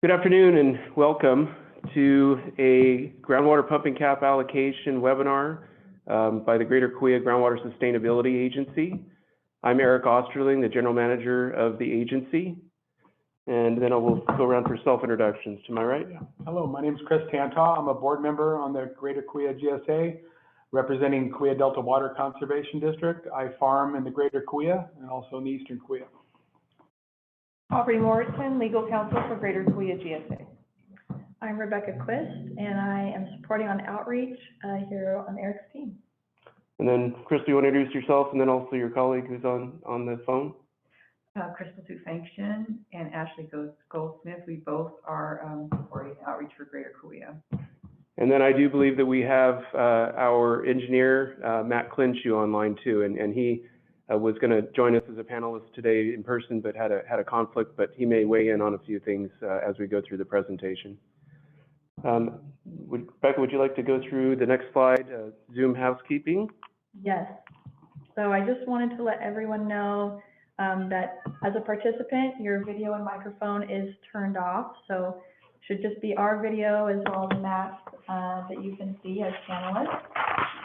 Good afternoon and welcome to a groundwater pumping cap allocation webinar by the Greater Kaweah Groundwater Sustainability Agency. I'm Eric Osterling, the General Manager of the agency, and then I will go around for self-introductions. To my right? Hello, my name is Chris Tantaw. I'm a board member on the Greater Kaweah GSA, representing Kaweah Delta Water Conservation District. I farm in the Greater Kaweah and also in the Eastern Kaweah. Aubrey Morrison, Legal Counsel for Greater Kaweah GSA. I'm Rebecca Quist, and I am supporting on outreach here on Eric's team. And then, Chris, do you want to introduce yourself and then also your colleague who's on the phone? Crystal Tufanction and Ashley Goldsmith. We both are supporting outreach for Greater Kaweah. And then I do believe that we have our engineer, Matt Clinshew, online too, and he was going to join us as a panelist today in person, but had a conflict, but he may weigh in on a few things as we go through the presentation. Rebecca, would you like to go through the next slide, Zoom housekeeping? Yes. So I just wanted to let everyone know that as a participant, your video and microphone is turned off. So it should just be our video as well as Matt's that you can see as panelists.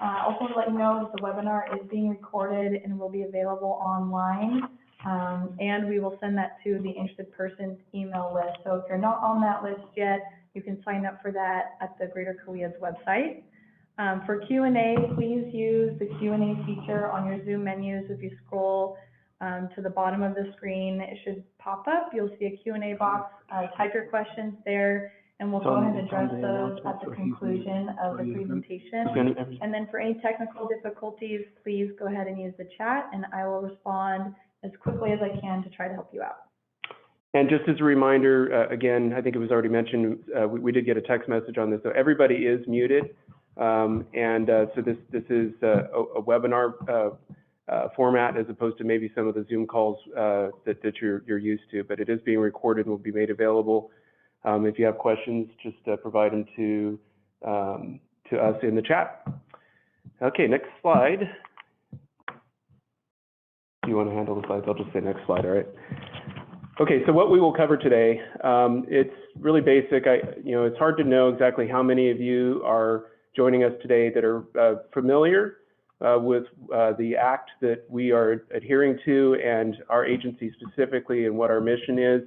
Also to let you know that the webinar is being recorded and will be available online, and we will send that to the interested person's email list. So if you're not on that list yet, you can sign up for that at the Greater Kaweah's website. For Q&A, please use the Q&A feature on your Zoom menus. If you scroll to the bottom of the screen, it should pop up. You'll see a Q&A box. Type your questions there, and we'll go ahead and address those at the conclusion of the presentation. And then for any technical difficulties, please go ahead and use the chat, and I will respond as quickly as I can to try to help you out. And just as a reminder, again, I think it was already mentioned, we did get a text message on this, so everybody is muted. So this is a webinar format as opposed to maybe some of the Zoom calls that you're used to, but it is being recorded and will be made available. If you have questions, just provide them to us in the chat. Okay, next slide. Do you want to handle the slides? I'll just say next slide, all right? Okay, so what we will cover today, it's really basic. It's hard to know exactly how many of you are joining us today that are familiar with the act that we are adhering to and our agency specifically and what our mission is,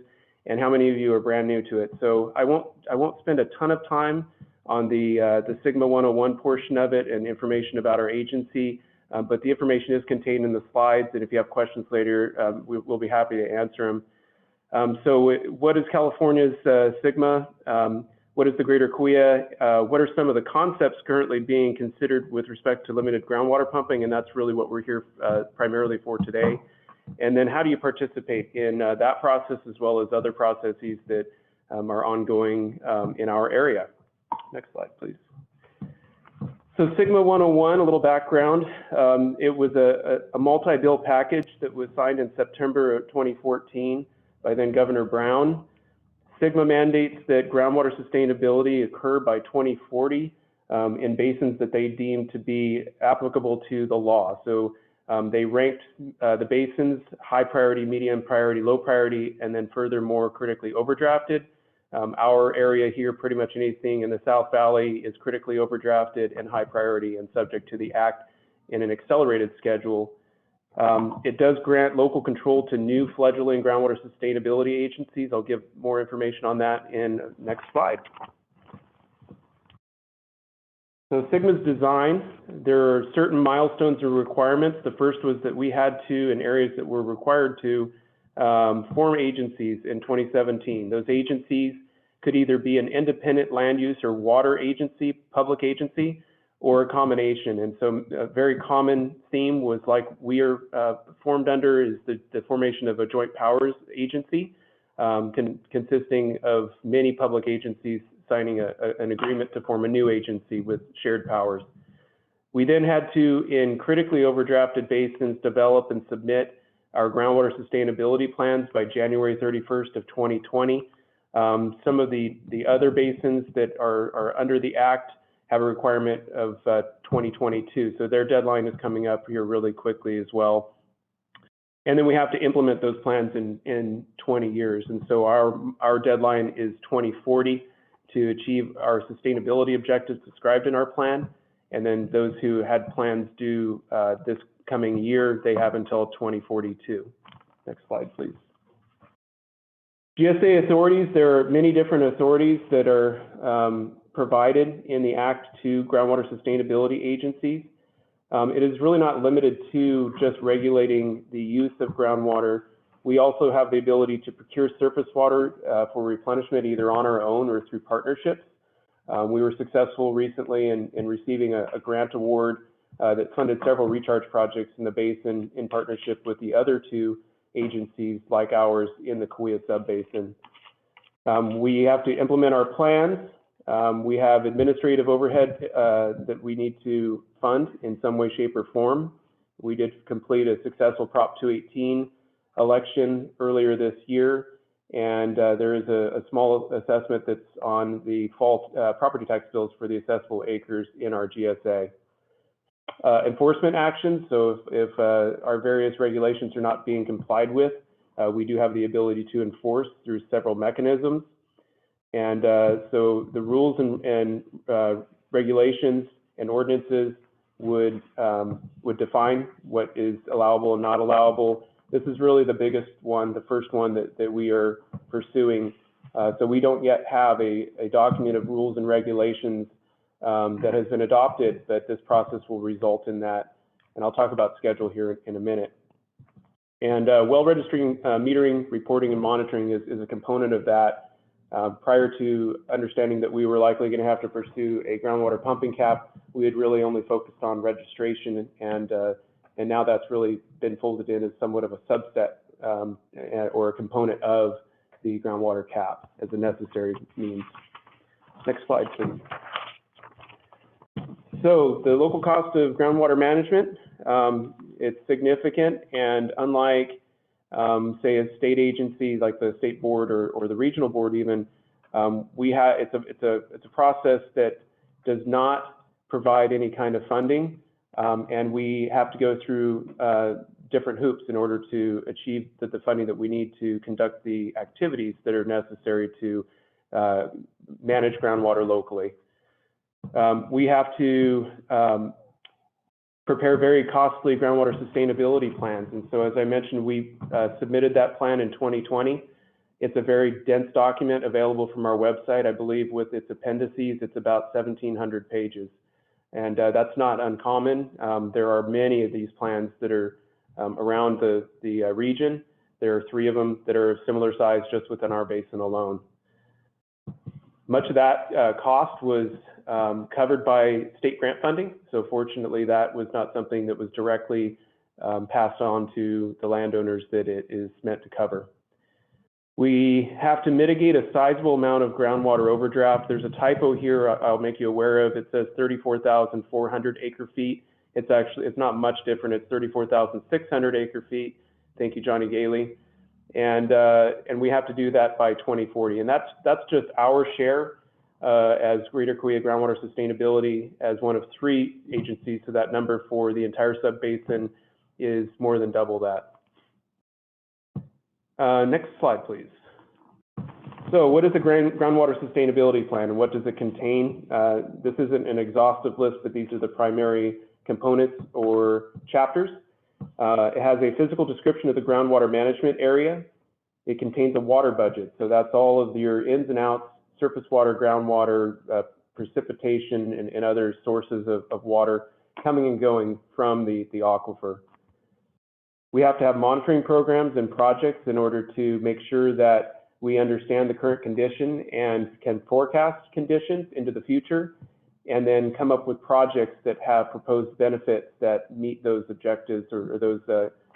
and how many of you are brand new to it. So I won't spend a ton of time on the Sigma 101 portion of it and information about our agency, but the information is contained in the slides, and if you have questions later, we'll be happy to answer them. So what is California's Sigma? What is the Greater Kaweah? What are some of the concepts currently being considered with respect to limited groundwater pumping? And that's really what we're here primarily for today. And then how do you participate in that process as well as other processes that are ongoing in our area? Next slide, please. So Sigma 101, a little background. It was a multi-bill package that was signed in September of 2014 by then Governor Brown. Sigma mandates that groundwater sustainability occur by 2040 in basins that they deem to be applicable to the law. So they ranked the basins high priority, medium priority, low priority, and then furthermore critically overdrafted. Our area here, pretty much anything in the South Valley is critically overdrafted and high priority and subject to the act in an accelerated schedule. It does grant local control to new fledgling groundwater sustainability agencies. I'll give more information on that in the next slide. So Sigma's design, there are certain milestones or requirements. The first was that we had to, in areas that were required to, form agencies in 2017. Those agencies could either be an independent land use or water agency, public agency, or a combination. And so a very common theme was like we are formed under is the formation of a joint powers agency consisting of many public agencies signing an agreement to form a new agency with shared powers. We then had to, in critically overdrafted basins, develop and submit our groundwater sustainability plans by January 31st of 2020. Some of the other basins that are under the act have a requirement of 2022. So their deadline is coming up here really quickly as well. And then we have to implement those plans in 20 years. And so our deadline is 2040 to achieve our sustainability objectives described in our plan. And then those who had plans due this coming year, they have until 2042. Next slide, please. GSA authorities, there are many different authorities that are provided in the Act to groundwater sustainability agencies. It is really not limited to just regulating the use of groundwater. We also have the ability to procure surface water for replenishment either on our own or through partnerships. We were successful recently in receiving a grant award that funded several recharge projects in the basin in partnership with the other two agencies like ours in the Kaweah subbasin. We have to implement our plans. We have administrative overhead that we need to fund in some way, shape, or form. We did complete a successful Prop 218 election earlier this year, and there is a small assessment that's on the fall property tax bills for the assessable acres in our GSA. Enforcement actions, so if our various regulations are not being complied with, we do have the ability to enforce through several mechanisms. And so the rules and regulations and ordinances would define what is allowable and not allowable. This is really the biggest one, the first one that we are pursuing. So we don't yet have a document of rules and regulations that has been adopted, but this process will result in that. And I'll talk about schedule here in a minute. And well registering, metering, reporting, and monitoring is a component of that. Prior to understanding that we were likely going to have to pursue a groundwater pumping cap, we had really only focused on registration, and now that's really been folded in as somewhat of a subset or a component of the groundwater cap as a necessary means. Next slide, please. So the local cost of groundwater management, it's significant, and unlike say a state agency like the state board or the regional board even, it's a process that does not provide any kind of funding, and we have to go through different hoops in order to achieve the funding that we need to conduct the activities that are necessary to manage groundwater locally. We have to prepare very costly groundwater sustainability plans. And so as I mentioned, we submitted that plan in 2020. It's a very dense document available from our website. I believe with its appendices, it's about 1,700 pages. And that's not uncommon. There are many of these plans that are around the region. There are 3 of them that are of similar size just within our basin alone. Much of that cost was covered by state grant funding. So fortunately, that was not something that was directly passed on to the landowners that it is meant to cover. We have to mitigate a sizable amount of groundwater overdraft. There's a typo here I'll make you aware of. It says 34,400 acre feet. It's not much different. It's 34,600 acre feet. Thank you, Johnny Gailey. And we have to do that by 2040. And that's just our share as Greater Kaweah Groundwater Sustainability as one of 3 agencies. So that number for the entire subbasin is more than double that. Next slide, please. So what is the Groundwater Sustainability Plan and what does it contain? This isn't an exhaustive list, but these are the primary components or chapters. It has a physical description of the groundwater management area. It contains a water budget. So that's all of your ins and outs, surface water, groundwater, precipitation, and other sources of water coming and going from the aquifer. We have to have monitoring programs and projects in order to make sure that we understand the current condition and can forecast conditions into the future, and then come up with projects that have proposed benefits that meet those objectives or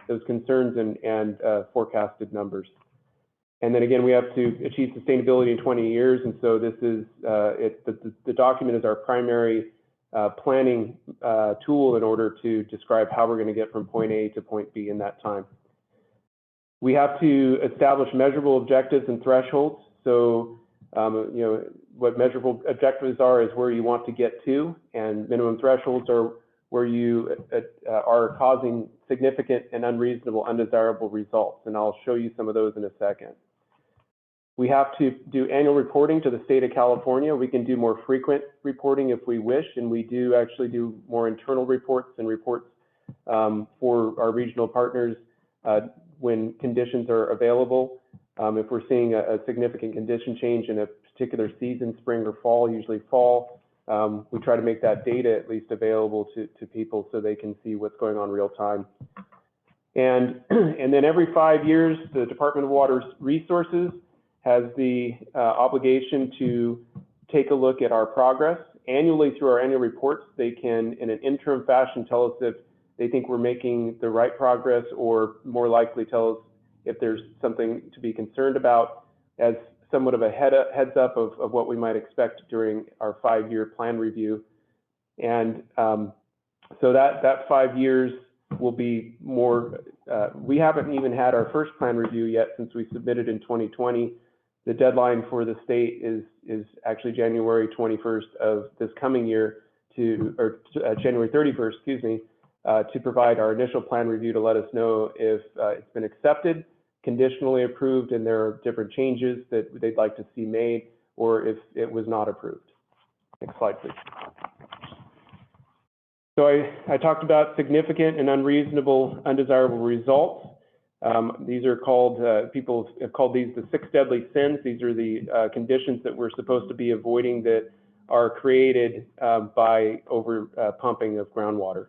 those concerns and forecasted numbers. And then again, we have to achieve sustainability in 20 years, and so this is the document is our primary planning tool in order to describe how we're going to get from point A to point B in that time. We have to establish measurable objectives and thresholds. So, you know, what measurable objectives are is where you want to get to, and minimum thresholds are where you are causing significant and unreasonable, undesirable results. And I'll show you some of those in a second. We have to do annual reporting to the state of California. We can do more frequent reporting if we wish, and we do actually do more internal reports and reports for our regional partners when conditions are available. If we're seeing a significant condition change in a particular season, spring or fall, usually fall, we try to make that data at least available to people so they can see what's going on real time. And then every 5 years, the Department of Water Resources has the obligation to take a look at our progress. Annually, through our annual reports, they can, in an interim fashion, tell us if they think we're making the right progress, or more likely tell us if there's something to be concerned about, as somewhat of a heads up of what we might expect during our 5-year plan review. And so that 5 years will be more, we haven't even had our first plan review yet since we submitted in 2020. The deadline for the state is actually January 21st of this coming year January 31st, excuse me, to provide our initial plan review to let us know if it's been accepted, conditionally approved, and there are different changes that they'd like to see made, or if it was not approved. Next slide, please. So I talked about significant and unreasonable, undesirable results. These are called, people have called these the 6 deadly sins. These are the conditions that we're supposed to be avoiding that are created by over pumping of groundwater.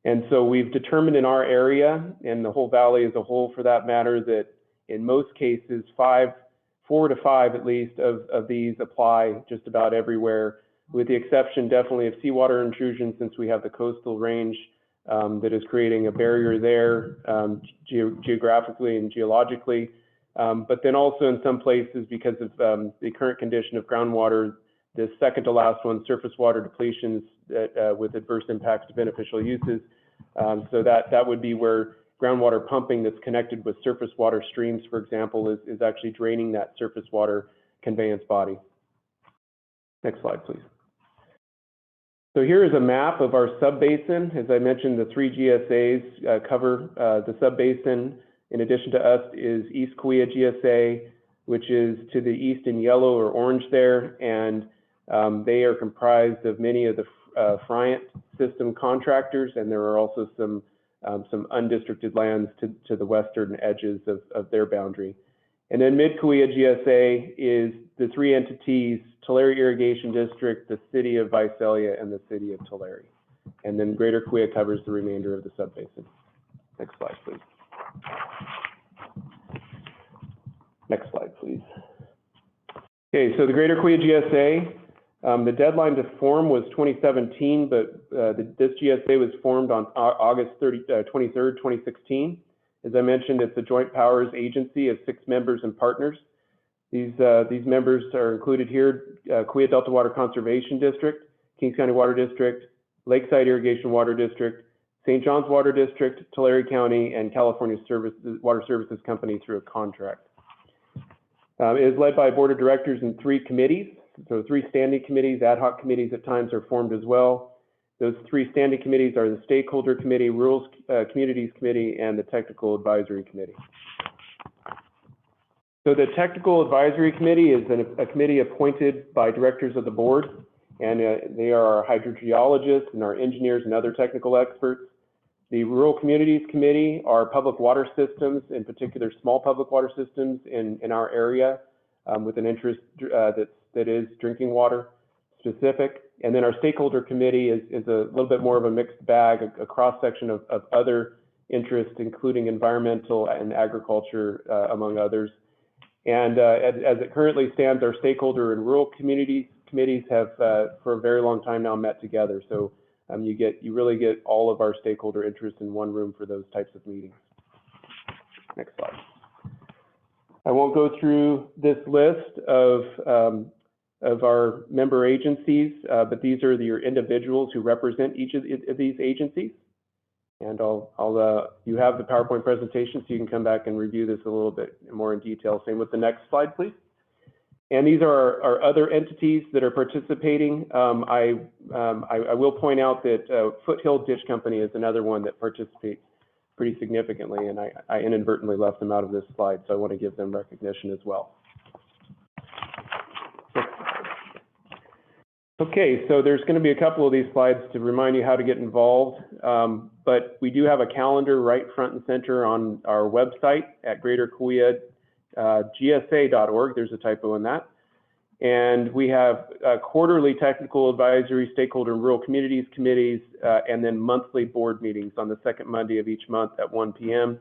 And so we've determined in our area, and the whole valley as a whole for that matter, that in most cases, 4 to 5 at least of these apply just about everywhere, with the exception definitely of seawater intrusion, since we have the coastal range that is creating a barrier there geographically and geologically. But then also in some places, because of the current condition of groundwater, the second to last one, surface water depletions that, with adverse impacts to beneficial uses. So that would be where groundwater pumping that's connected with surface water streams, for example, is actually draining that surface water conveyance body. Next slide, please. So here is a map of our subbasin. As I mentioned, the 3 GSAs cover the subbasin. In addition to us is East Kaweah GSA, which is to the east in yellow or orange there, and they are comprised of many of the Friant system contractors, and there are also some undistricted lands to the western edges of their boundary. And then Mid-Kaweah GSA is the 3 entities: Tulare Irrigation District, the city of Visalia, and the city of Tulare. And then Greater Kaweah covers the remainder of the subbasin. Next slide, please. Next slide, please. Okay, so the Greater Kaweah GSA, the deadline to form was 2017, but this GSA was formed on August 23rd, 2016. As I mentioned, it's a joint powers agency of 6 members and partners. These members are included here: Kaweah Delta Water Conservation District, Kings County Water District, Lakeside Irrigation Water District, St. John's Water District, Tulare County, and California Water Services Company through a contract. It is led by a board of directors and 3 committees. So 3 standing committees, ad hoc committees at times are formed as well. Those 3 standing committees are the Stakeholder Committee, Rural Communities Committee, and the Technical Advisory Committee. So the Technical Advisory Committee is a committee appointed by directors of the board, and they are our hydrogeologists and our engineers and other technical experts. The Rural Communities Committee are public water systems, in particular small public water systems in our area, with an interest that is drinking water specific. And then our Stakeholder Committee is a little bit more of a mixed bag, a cross-section of other interests, including environmental and agriculture, among others. And as it currently stands, our Stakeholder and Rural Communities Committees have, for a very long time now, met together. So you really get all of our stakeholder interests in one room for those types of meetings. Next slide. I won't go through this list of our member agencies, but these are your individuals who represent each of these agencies. And you have the PowerPoint presentation, so you can come back and review this a little bit more in detail. Same with the next slide, please. And these are our other entities that are participating. I will point out that Foothill Ditch Company is another one that participates pretty significantly, and I inadvertently left them out of this slide, so I want to give them recognition as well. Okay, so there's going to be a couple of these slides to remind you how to get involved, but we do have a calendar right front and center on our website at Greater Kaweah GSA.org. There's a typo in that. And we have quarterly technical advisory, stakeholder and rural communities committees, and then monthly board meetings on the second Monday of each month at 1 p.m.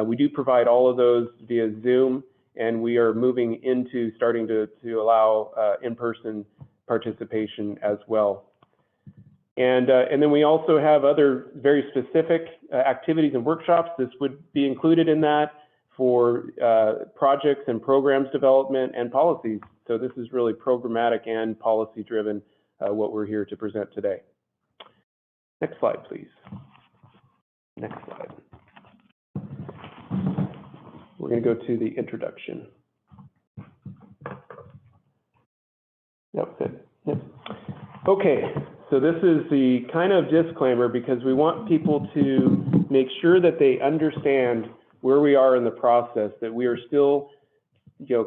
We do provide all of those via Zoom, and we are moving into starting to allow in-person participation as well. And then we also have other very specific activities and workshops. This would be included in that for projects and programs development and policies. So this is really programmatic and policy driven, what we're here to present today. Next slide, please. Next slide. We're going to go to the introduction. Yep, good. Yep. Okay, so this is the kind of disclaimer because we want people to make sure that they understand where we are in the process, that we are still,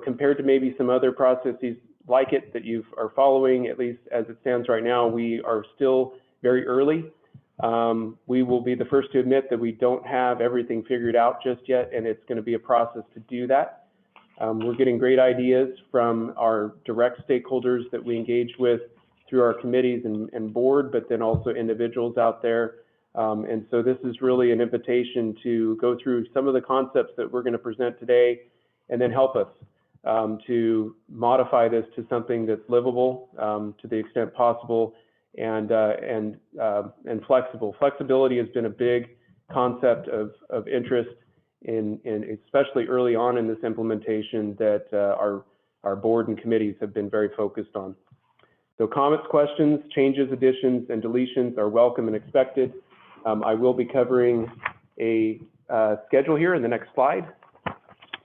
compared to maybe some other processes like it that you are following, at least as it stands right now, we are still very early. We will be the first to admit that we don't have everything figured out just yet, and it's going to be a process to do that. We're getting great ideas from our direct stakeholders that we engage with through our committees and board, but then also individuals out there. And so this is really an invitation to go through some of the concepts that we're going to present today and then help us to modify this to something that's livable to the extent possible and flexible. Flexibility has been a big concept of interest in especially early on in this implementation that our board and committees have been very focused on. So comments, questions, changes, additions, and deletions are welcome and expected. I will be covering a schedule here in the next slide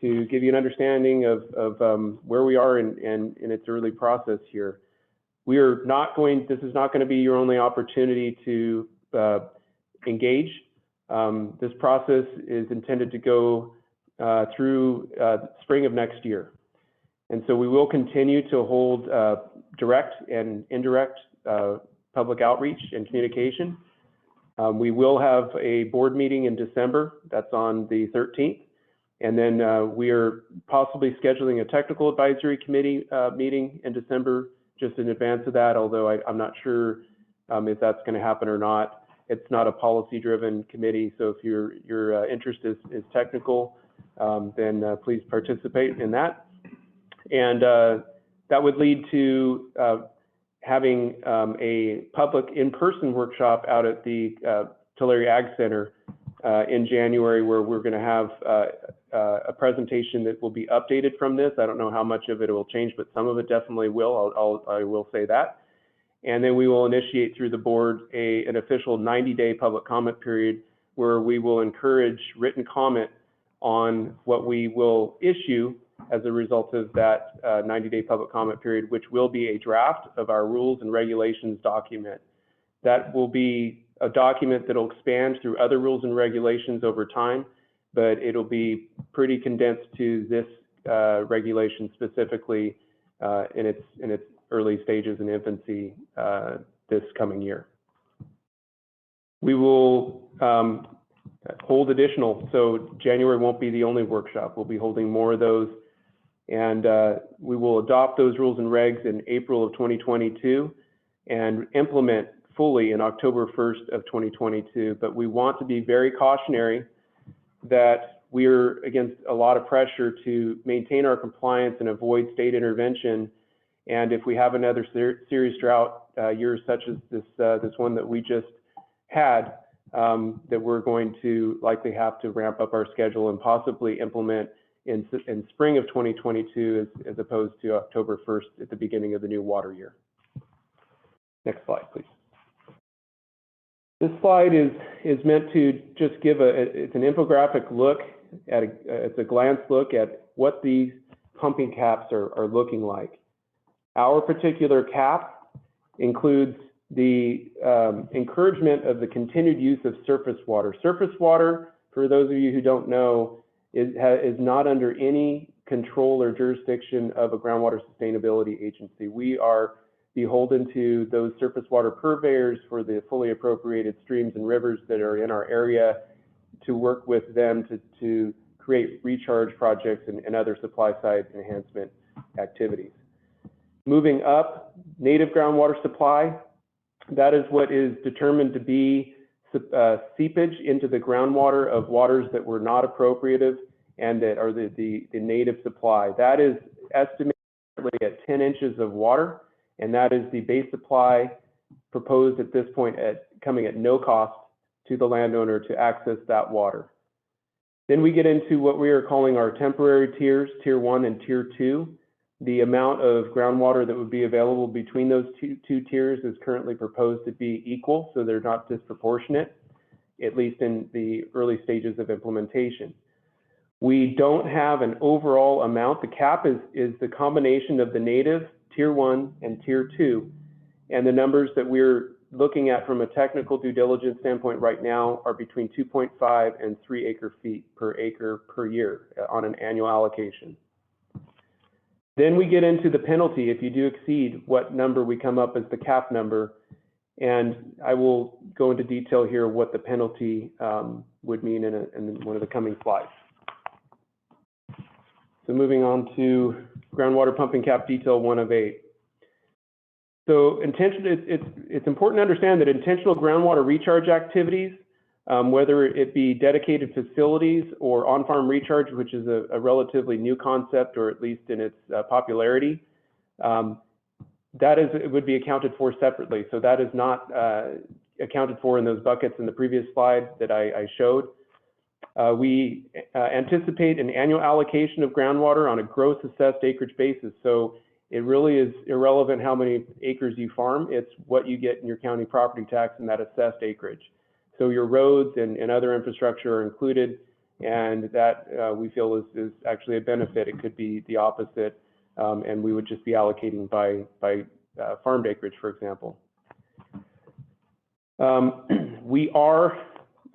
to give you an understanding of where we are in its early process here. This is not going to be your only opportunity to engage. This process is intended to go through spring of next year. And so we will continue to hold direct and indirect public outreach and communication. We will have a board meeting in December. That's on the 13th. And then we are possibly scheduling a technical advisory committee meeting in December just in advance of that, although I'm not sure if that's going to happen or not. It's not a policy-driven committee, so if your interest is technical, then please participate in that. And that would lead to having a public in-person workshop out at the Tulare Ag Center in January, where we're going to have a presentation that will be updated from this. I don't know how much of it will change, but some of it definitely will. I will say that. And then we will initiate through the board an official 90-day public comment period where we will encourage written comment on what we will issue as a result of that 90-day public comment period, which will be a draft of our rules and regulations document. That will be a document that will expand through other rules and regulations over time, but it'll be pretty condensed to this regulation specifically in its early stages and infancy this coming year. We will hold additional, so January won't be the only workshop. We'll be holding more of those, and we will adopt those rules and regs in April of 2022 and implement fully in October 1st of 2022. But we want to be very cautionary that we're against a lot of pressure to maintain our compliance and avoid state intervention. And if we have another serious drought years such as this one that we just had, that we're going to likely have to ramp up our schedule and possibly implement in spring of 2022 as opposed to October 1st at the beginning of the new water year. Next slide, please. This slide is meant to just give it's an infographic look at it's a glance look at what these pumping caps are looking like. Our particular cap includes the encouragement of the continued use of surface water. Surface water, for those of you who don't know, is not under any control or jurisdiction of a groundwater sustainability agency. We are beholden to those surface water purveyors for the fully appropriated streams and rivers that are in our area to work with them to create recharge projects and other supply side enhancement activities. Moving up, native groundwater supply, that is what is determined to be seepage into the groundwater of waters that were not appropriative and that are the native supply. That is estimated at 10 inches of water, and that is the base supply proposed at this point coming at no cost to the landowner to access that water. Then we get into what we are calling our temporary tiers, Tier 1 and Tier 2. The amount of groundwater that would be available between those two tiers is currently proposed to be equal, so they're not disproportionate, at least in the early stages of implementation. We don't have an overall amount. The cap is the combination of the native, Tier 1 and Tier 2, and the numbers that we're looking at from a technical due diligence standpoint right now are between 2.5 and 3 acre-feet per acre per year on an annual allocation. Then we get into the penalty if you do exceed what number we come up as the cap number, and I will go into detail here what the penalty would mean in one of the coming slides. So moving on to groundwater pumping cap detail 1 of 8. So it's important to understand that intentional groundwater recharge activities, whether it be dedicated facilities or on-farm recharge, which is a relatively new concept, or at least in its popularity, it would be accounted for separately. So that is not accounted for in those buckets in the previous slide that I showed. We anticipate an annual allocation of groundwater on a gross assessed acreage basis. So it really is irrelevant how many acres you farm. It's what you get in your county property tax and that assessed acreage. So your roads and other infrastructure are included, and that we feel is actually a benefit. It could be the opposite, and we would just be allocating by farmed acreage, for example. We are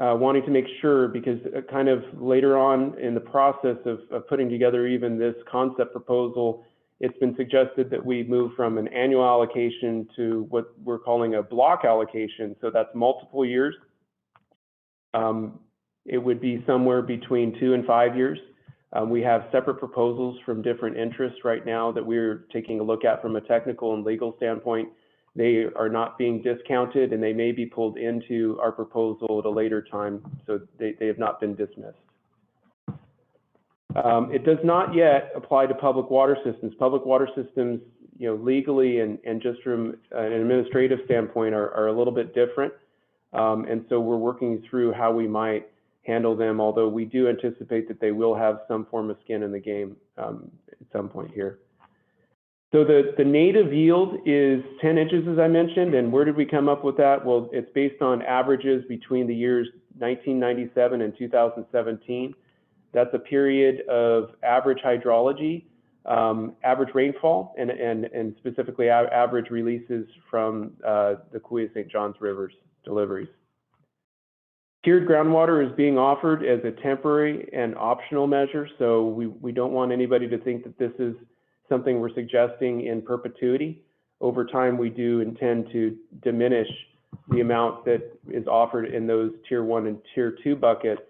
wanting to make sure, because kind of later on in the process of putting together even this concept proposal, it's been suggested that we move from an annual allocation to what we're calling a block allocation. So that's multiple years. It would be somewhere between 2 and 5 years. We have separate proposals from different interests right now that we're taking a look at from a technical and legal standpoint. They are not being discounted, and they may be pulled into our proposal at a later time, so they have not been dismissed. It does not yet apply to public water systems. Public water systems, legally and just from an administrative standpoint are a little bit different. And so we're working through how we might handle them, although we do anticipate that they will have some form of skin in the game at some point here. So the native yield is 10 inches, as I mentioned, and where did we come up with that? Well, it's based on averages between the years 1997 and 2017. That's a period of average hydrology, average rainfall, and specifically average releases from the Kaweah St. Johns Rivers deliveries. Tiered groundwater is being offered as a temporary and optional measure, so we don't want anybody to think that this is something we're suggesting in perpetuity. Over time, we do intend to diminish the amount that is offered in those Tier 1 and Tier 2 buckets,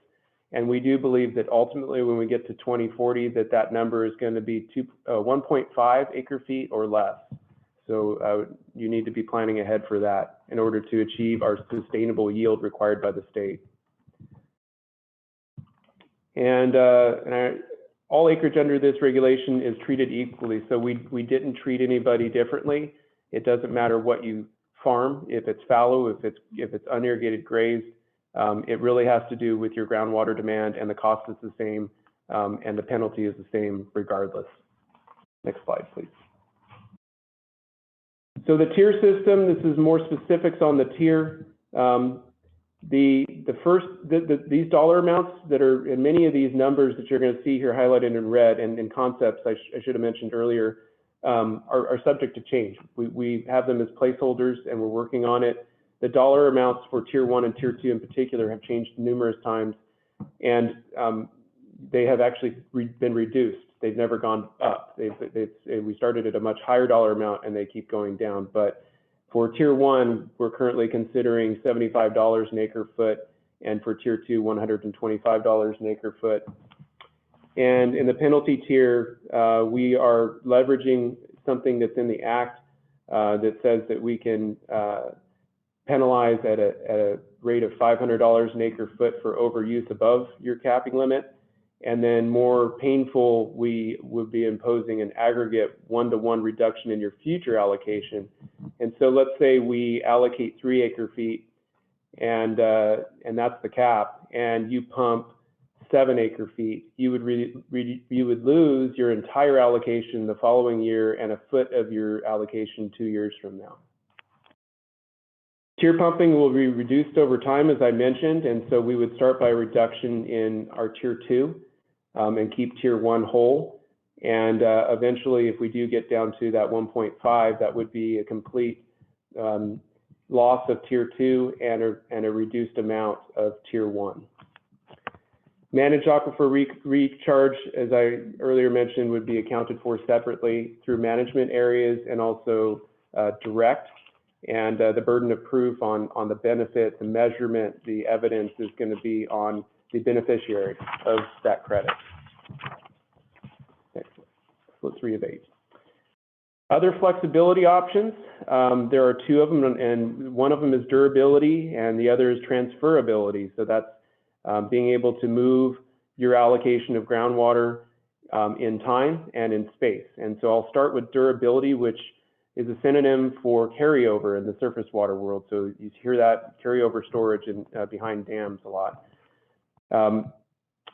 and we do believe that ultimately when we get to 2040, that number is going to be 1.5 acre-feet or less. So you need to be planning ahead for that in order to achieve our sustainable yield required by the state. And all acreage under this regulation is treated equally. So we didn't treat anybody differently. It doesn't matter what you farm, if it's fallow, if it's unirrigated grazed. It really has to do with your groundwater demand, and the cost is the same, and the penalty is the same regardless. Next slide, please. So the tier system, this is more specifics on the tier. These dollar amounts that are in many of these numbers that you're going to see here highlighted in red and in concepts I should have mentioned earlier are subject to change. We have them as placeholders and we're working on it. The dollar amounts for Tier 1 and Tier 2 in particular have changed numerous times, and they have actually been reduced. They've never gone up. We started at a much higher dollar amount and they keep going down. But for Tier 1, we're currently considering $75 an acre foot, and for Tier 2, $125 an acre foot. And in the penalty tier, we are leveraging something that's in the Act that says that we can penalize at a rate of $500 an acre foot for overuse above your capping limit. And then more painful, we would be imposing an aggregate 1-to-1 reduction in your future allocation. And so let's say we allocate 3 acre feet and that's the cap, and you pump 7 acre feet, you would lose your entire allocation the following year and a foot of your allocation 2 years from now. Tier pumping will be reduced over time, as I mentioned, and so we would start by a reduction in our Tier 2 and keep Tier 1 whole. And eventually, if we do get down to that 1.5, that would be a complete loss of Tier 2 and a reduced amount of Tier 1. Managed aquifer recharge, as I earlier mentioned, would be accounted for separately through management areas and also direct. And the burden of proof on the benefit, the measurement, the evidence is going to be on the beneficiary of that credit. Excellent. Let's reabate. Other flexibility options, there are 2 of them, and one of them is durability and the other is transferability. So that's being able to move your allocation of groundwater in time and in space. And so I'll start with durability, which is a synonym for carryover in the surface water world. So you hear that carryover storage behind dams a lot.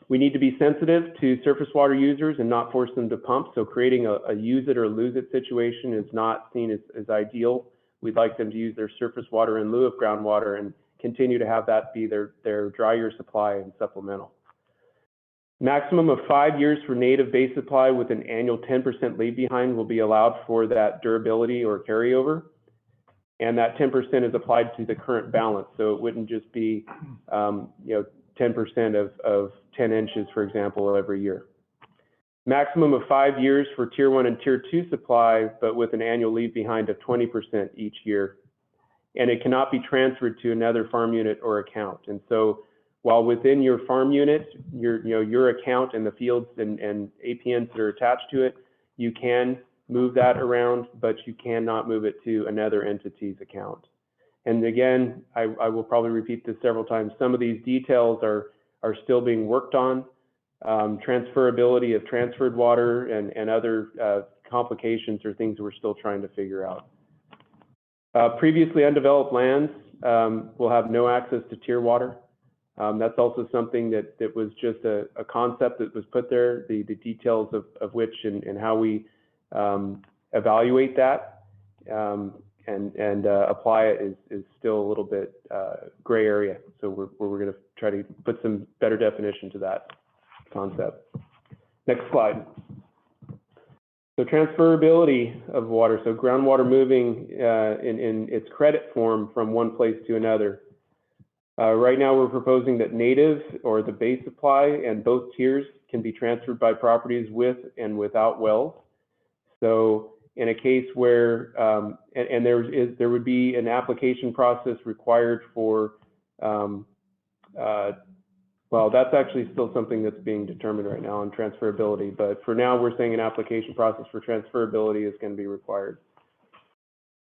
We need to be sensitive to surface water users and not force them to pump. So creating a use it or lose it situation is not seen as ideal. We'd like them to use their surface water in lieu of groundwater and continue to have that be their dry year supply and supplemental. Maximum of 5 years for native base supply with an annual 10% leave behind will be allowed for that durability or carryover. And that 10% is applied to the current balance. So it wouldn't just be 10% of 10 inches, for example, every year. Maximum of 5 years for Tier 1 and Tier 2 supply, but with an annual leave behind of 20% each year. And it cannot be transferred to another farm unit or account. And so while within your farm unit, your account and the fields and APNs that are attached to it, you can move that around, but you cannot move it to another entity's account. And again, I will probably repeat this several times. Some of these details are still being worked on. Transferability of transferred water and other complications are things we're still trying to figure out. Previously undeveloped lands will have no access to tier water. That's also something that was just a concept that was put there, the details of which and how we evaluate that and apply it is still a little bit gray area. So we're going to try to put some better definition to that concept. Next slide. So transferability of water, so groundwater moving in its credit form from one place to another. Right now we're proposing that native or the base supply and both tiers can be transferred by properties with and without wells. So in a case where, there would be an application process required for, well, that's actually still something that's being determined right now on transferability, but for now we're saying an application process for transferability is going to be required.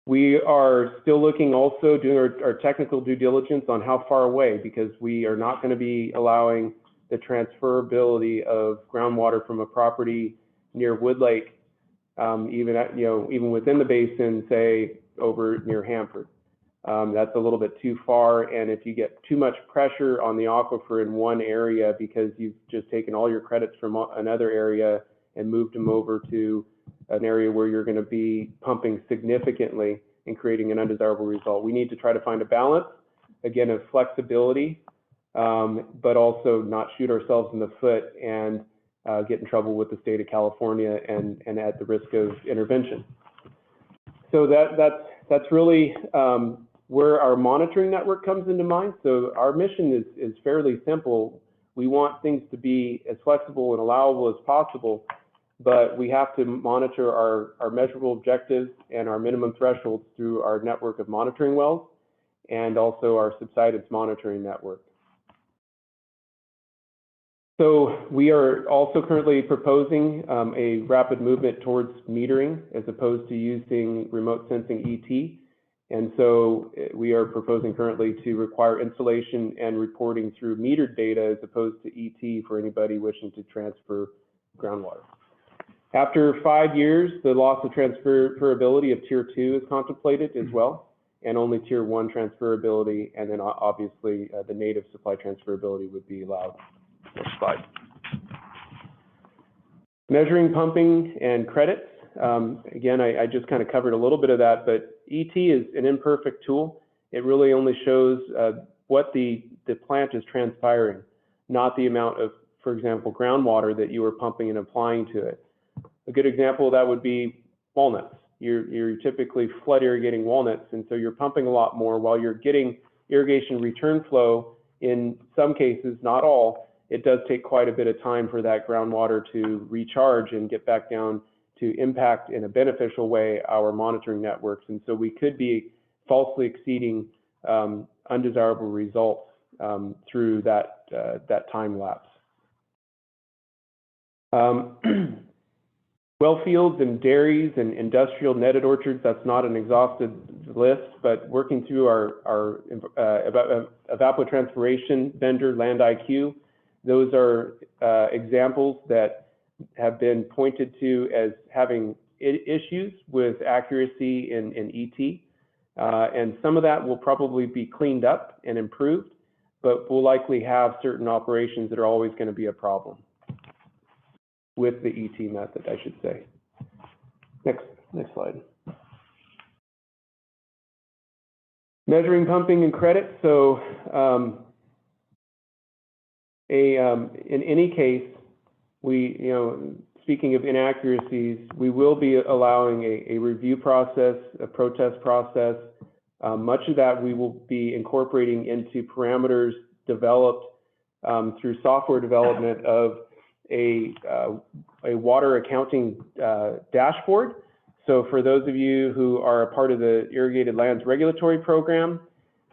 We are still looking also, doing our technical due diligence on how far away, because we are not going to be allowing the transferability of groundwater from a property near Wood Lake, even within the basin, say over near Hanford. That's a little bit too far, and if you get too much pressure on the aquifer in one area because you've just taken all your credits from another area and moved them over to an area where you're going to be pumping significantly and creating an undesirable result. We need to try to find a balance again, of flexibility, but also not shoot ourselves in the foot and get in trouble with the state of California and at the risk of intervention. So that's really where our monitoring network comes into mind. So our mission is fairly simple. We want things to be as flexible and allowable as possible, but we have to monitor our measurable objectives and our minimum thresholds through our network of monitoring wells and also our subsidence monitoring network. So we are also currently proposing a rapid movement towards metering as opposed to using remote sensing ET. And so we are proposing currently to require installation and reporting through metered data as opposed to ET for anybody wishing to transfer groundwater. After 5 years, the loss of transferability of Tier 2 is contemplated as well, and only Tier 1 transferability, and then obviously the native supply transferability would be allowed. Next slide. Measuring pumping and credits. Again, I just kind of covered a little bit of that, but ET is an imperfect tool. It really only shows what the plant is transpiring, not the amount of, for example, groundwater that you are pumping and applying to it. A good example of that would be walnuts. You're typically flood irrigating walnuts, and so you're pumping a lot more while you're getting irrigation return flow. In some cases, not all, it does take quite a bit of time for that groundwater to recharge and get back down to impact in a beneficial way our monitoring networks. And so we could be falsely exceeding undesirable results through that time lapse. Well fields and dairies and industrial netted orchards, that's not an exhaustive list, but working through our evapotranspiration vendor, Land IQ, those are examples that have been pointed to as having issues with accuracy in ET. And some of that will probably be cleaned up and improved, but we'll likely have certain operations that are always going to be a problem with the ET method, I should say. Next slide. Measuring pumping and credit. So in any case, speaking of inaccuracies, we will be allowing a review process, a protest process. Much of that we will be incorporating into parameters developed through software development of a water accounting dashboard. So for those of you who are a part of the Irrigated Lands Regulatory Program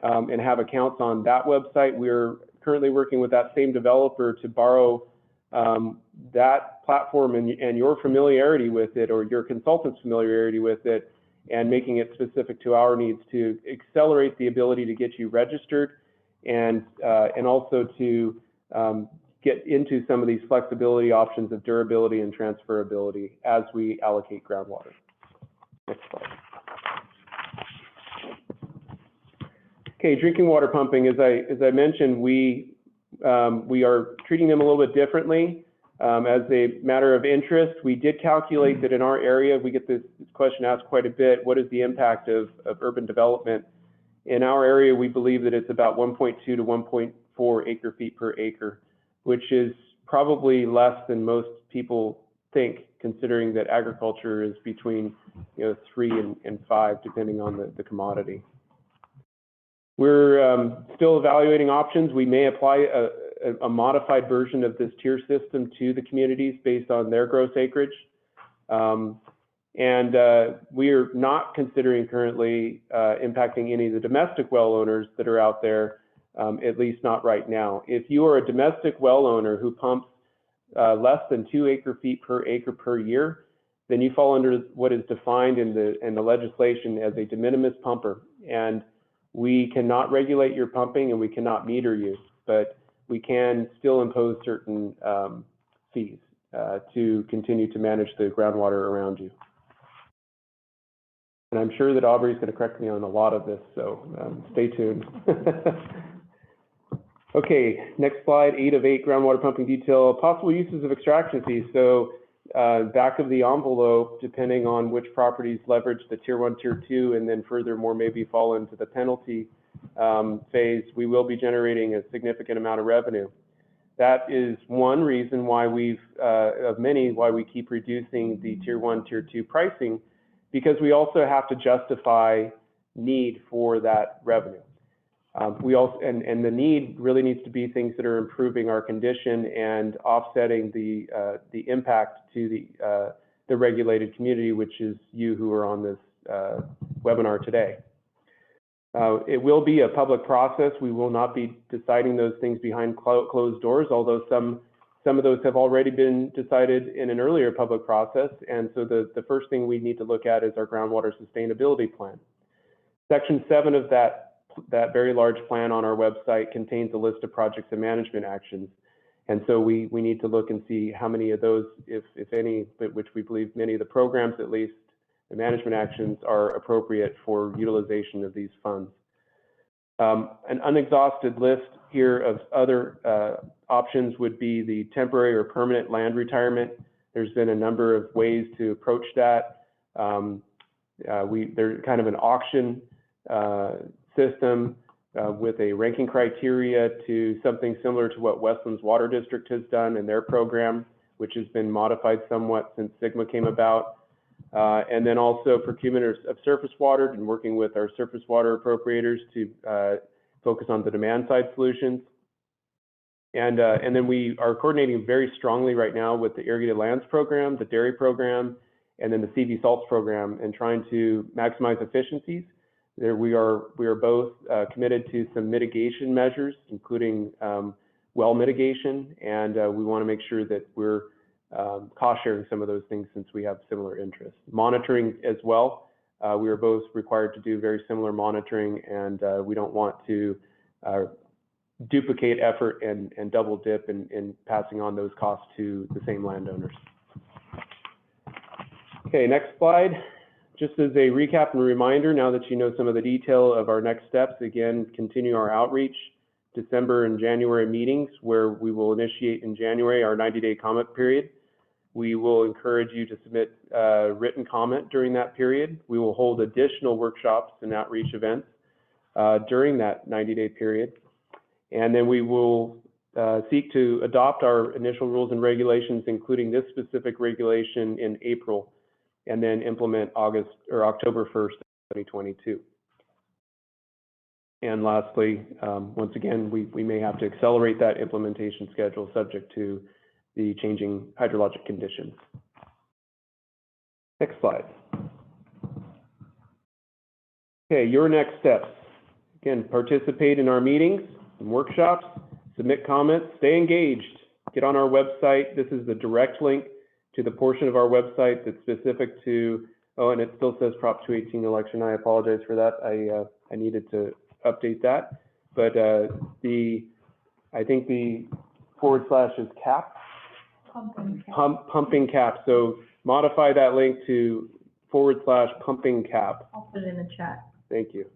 and have accounts on that website, we're currently working with that same developer to borrow that platform and your familiarity with it, or your consultant's familiarity with it, and making it specific to our needs to accelerate the ability to get you registered and also to get into some of these flexibility options of durability and transferability as we allocate groundwater. Next slide. Okay, drinking water pumping. As I mentioned, we are treating them a little bit differently. As a matter of interest, we did calculate that in our area, we get this question asked quite a bit, what is the impact of urban development? In our area, we believe that it's about 1.2 to 1.4 acre feet per acre, which is probably less than most people think, considering that agriculture is between 3 and 5, depending on the commodity. We're still evaluating options. We may apply a modified version of this tier system to the communities based on their gross acreage. And we are not considering currently impacting any of the domestic well owners that are out there, at least not right now. If you are a domestic well owner who pumps less than 2 acre feet per acre per year, then you fall under what is defined in the legislation as a de minimis pumper. And we cannot regulate your pumping and we cannot meter you, but we can still impose certain fees to continue to manage the groundwater around you. And I'm sure that Aubrey's going to correct me on a lot of this, so stay tuned. Okay, next slide, 8 of 8, groundwater pumping detail, possible uses of extraction fees. So back of the envelope, depending on which properties leverage the tier 1, tier 2, and then furthermore maybe fall into the penalty phase, we will be generating a significant amount of revenue. That is one reason why of many, why we keep reducing the Tier 1, Tier 2 pricing, because we also have to justify need for that revenue. And the need really needs to be things that are improving our condition and offsetting the impact to the regulated community, which is you who are on this webinar today. It will be a public process. We will not be deciding those things behind closed doors, although some of those have already been decided in an earlier public process. And so the first thing we need to look at is our groundwater sustainability plan. Section 7 of that very large plan on our website contains a list of projects and management actions. And so we need to look and see how many of those, if any, which we believe many of the programs, at least, the management actions are appropriate for utilization of these funds. An unexhausted list here of other options would be the temporary or permanent land retirement. There's been a number of ways to approach that. There's kind of an auction system with a ranking criteria to something similar to what Westland's Water District has done in their program, which has been modified somewhat since Sigma came about. And then also procurement of surface water, and working with our surface water appropriators to focus on the demand side solutions. And then we are coordinating very strongly right now with the Irrigated Lands Program, the Dairy Program, and then the CV Salts Program, and trying to maximize efficiencies. We are both committed to some mitigation measures, including well mitigation, and we want to make sure that we're cost sharing some of those things since we have similar interests. Monitoring as well. We are both required to do very similar monitoring, and we don't want to duplicate effort and double dip in passing on those costs to the same landowners. Okay, next slide. Just as a recap and reminder, now that you know some of the detail of our next steps, again, continue our outreach, December and January meetings, where we will initiate in January our 90-day comment period. We will encourage you to submit written comment during that period. We will hold additional workshops and outreach events during that 90-day period. And then we will seek to adopt our initial rules and regulations, including this specific regulation in April, and then implement October 1st, 2022. And lastly, once again, we may have to accelerate that implementation schedule subject to the changing hydrologic conditions. Next slide. Okay, your next steps. Again, participate in our meetings and workshops, submit comments, stay engaged, get on our website. This is the direct link to the portion of our website that's specific to, oh, and it still says Prop 218 election. I apologize for that. I needed to update that. But I think the / is cap. Pumping cap. So modify that link to / pumping cap. I'll put it in the chat. Thank you.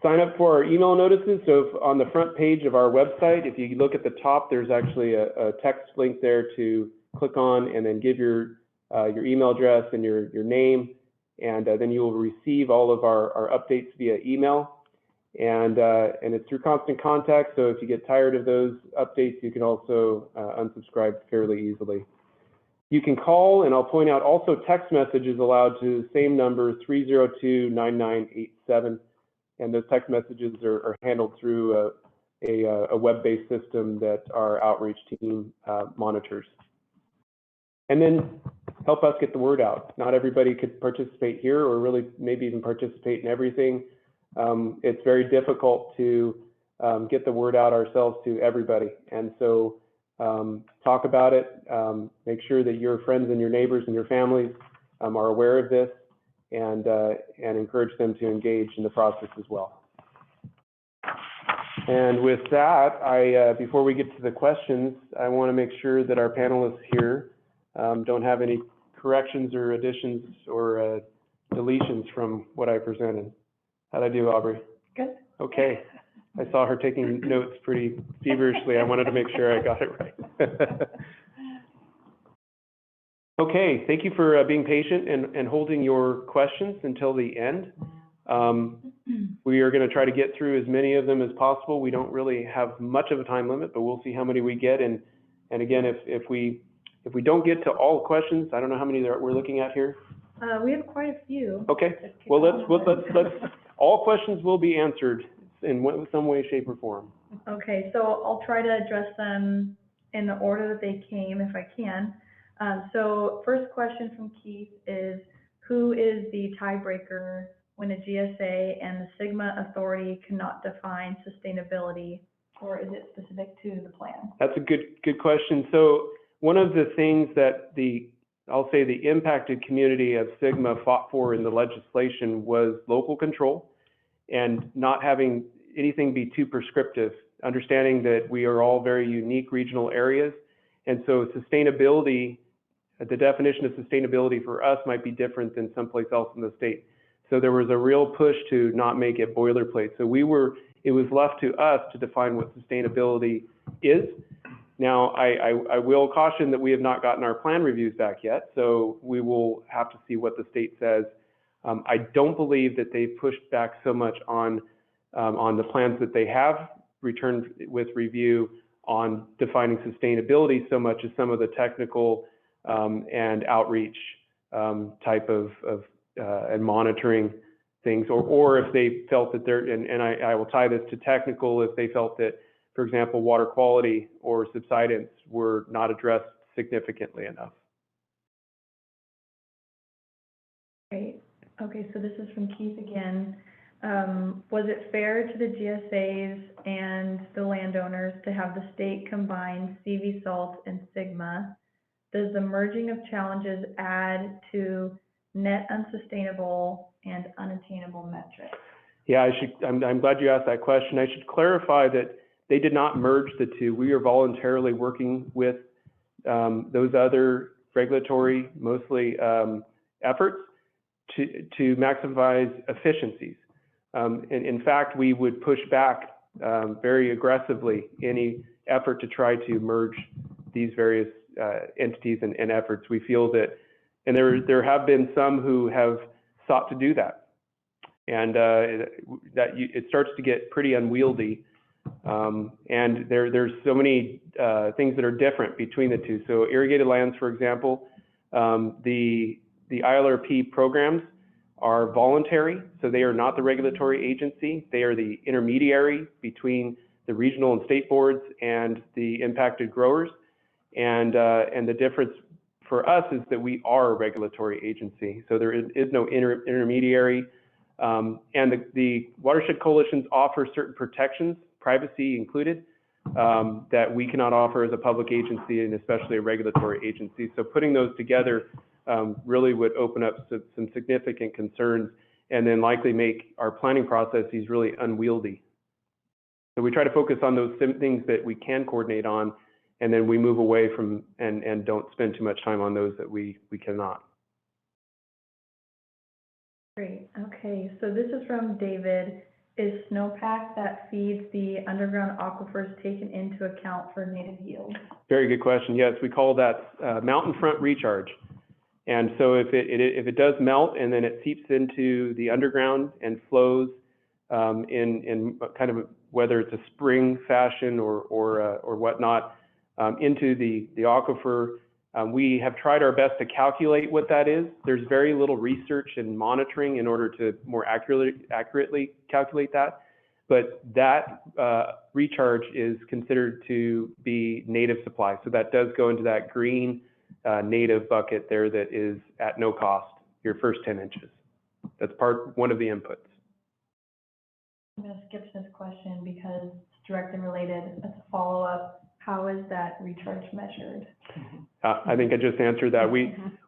Sign up for our email notices. So on the front page of our website, if you look at the top, there's actually a text link there to click on, and then give your email address and your name, and then you will receive all of our updates via email. And it's through Constant Contact, so if you get tired of those updates, you can also unsubscribe fairly easily. You can call, and I'll point out also text messages allowed to the same number, 302-9987, and those text messages are handled through a web-based system that our outreach team monitors. And then help us get the word out. Not everybody could participate here, or really maybe even participate in everything. It's very difficult to get the word out ourselves to everybody. And so talk about it, make sure that your friends and your neighbors and your families are aware of this, and encourage them to engage in the process as well. And with that, before we get to the questions, I want to make sure that our panelists here don't have any corrections or additions or deletions from what I presented. How'd I do, Aubrey? Good. Okay. I saw her taking notes pretty feverishly. I wanted to make sure I got it right. Okay, thank you for being patient and holding your questions until the end. We are going to try to get through as many of them as possible. We don't really have much of a time limit, but we'll see how many we get. And again, if we don't get to all questions, I don't know how many we're looking at here. We have quite a few. Okay. Well, let's all questions will be answered in some way, shape, or form. Okay, so I'll try to address them in the order that they came, if I can. So first question from Keith is, who is the tiebreaker when a GSA and the Gsa Authority cannot define sustainability, or is it specific to the plan? That's a good question. So one of the things that I'll say the impacted community of Gsa fought for in the legislation was local control and not having anything be too prescriptive, understanding that we are all very unique regional areas. And so sustainability, the definition of sustainability for us might be different than someplace else in the state. So there was a real push to not make it boilerplate. So it was left to us to define what sustainability is. Now, I will caution that we have not gotten our plan reviews back yet, so we will have to see what the state says. I don't believe that they've pushed back so much on the plans that they have returned with review on defining sustainability so much as some of the technical and outreach type of and monitoring things, or if they felt that and I will tie this to technical, if they felt that, for example, water quality or subsidence were not addressed significantly enough. Great. Okay, so this is from Keith again. Was it fair to the GSAs and the landowners to have the state combine CV salt and Gsa? Does the merging of challenges add to net unsustainable and unattainable metrics? Yeah, I'm glad you asked that question. I should clarify that they did not merge the two. We are voluntarily working with those other regulatory, mostly efforts to maximize efficiencies. In fact, we would push back very aggressively any effort to try to merge these various entities and efforts. We feel that, and there have been some who have sought to do that, and it starts to get pretty unwieldy. And there's so many things that are different between the two. So irrigated lands, for example, the ILRP programs are voluntary, so they are not the regulatory agency. They are the intermediary between the regional and state boards and the impacted growers. And the difference for us is that we are a regulatory agency, so there is no intermediary. And the watershed coalitions offer certain protections, privacy included, that we cannot offer as a public agency and especially a regulatory agency. So putting those together really would open up some significant concerns and then likely make our planning processes really unwieldy. So we try to focus on those things that we can coordinate on, and then we move away from and don't spend too much time on those that we cannot. Great. Okay, so this is from David. Is snowpack that feeds the underground aquifers taken into account for native yield? Very good question. Yes, we call that mountain front recharge. And so if it does melt and then it seeps into the underground and flows in kind of whether it's a spring fashion or whatnot into the aquifer, we have tried our best to calculate what that is. There's very little research and monitoring in order to more accurately calculate that. But that recharge is considered to be native supply. So that does go into that green native bucket there that is at no cost, your first 10 inches. That's one of the inputs. I'm going to skip this question because it's direct and related. As a follow-up, how is that recharge measured? I think I just answered that.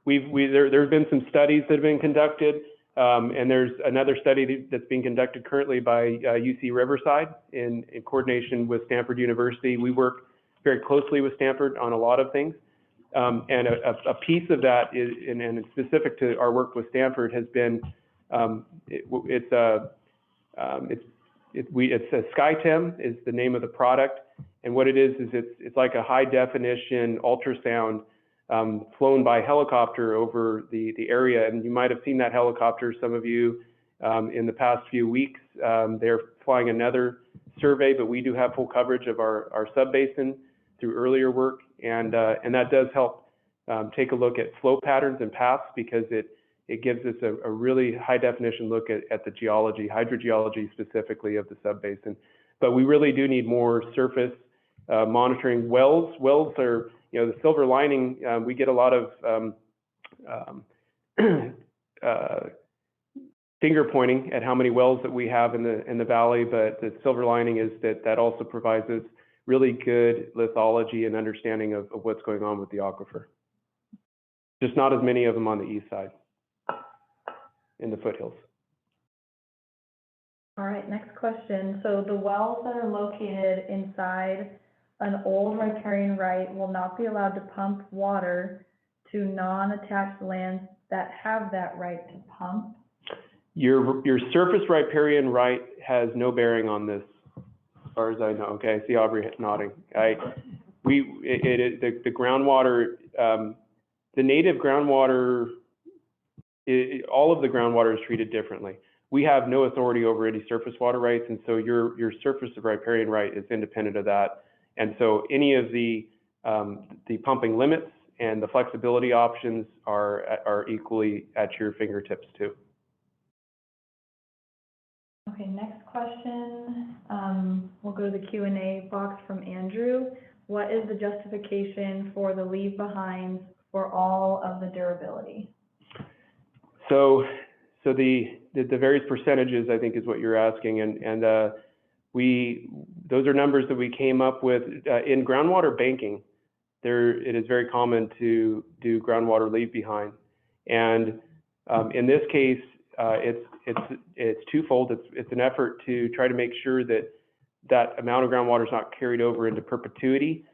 There have been some studies that have been conducted, and there's another study that's being conducted currently by UC Riverside in coordination with Stanford University. We work very closely with Stanford on a lot of things. And a piece of that is, and specific to our work with Stanford, has been it's a SkyTem is the name of the product, and what it is it's like a high definition ultrasound flown by helicopter over the area, and you might have seen that helicopter, some of you, in the past few weeks. They're flying another survey, but we do have full coverage of our subbasin through earlier work, and that does help take a look at flow patterns and paths, because it gives us a really high definition look at the geology, hydrogeology specifically of the subbasin. But we really do need more surface monitoring. Wells are, the silver lining. We get a lot of finger pointing at how many wells that we have in the valley, but the silver lining is that also provides us really good lithology and understanding of what's going on with the aquifer. Just not as many of them on the east side in the foothills. All right, next question. So the wells that are located inside an old riparian right will not be allowed to pump water to non-attached lands that have that right to pump? Your surface riparian right has no bearing on this, as far as I know. Okay, I see Aubrey nodding. The groundwater, the native groundwater, all of the groundwater is treated differently. We have no authority over any surface water rights, and so your surface riparian right is independent of that. And so any of the pumping limits and the flexibility options are equally at your fingertips too. Okay, next question. We'll go to the Q&A box from Andrew. What is the justification for the leave behinds for all of the durability? So the various percentages, I think, is what you're asking, and those are numbers that we came up with in groundwater banking. It is very common to do groundwater leave behind, and in this case, it's twofold. It's an effort to try to make sure that amount of groundwater is not carried over into perpetuity,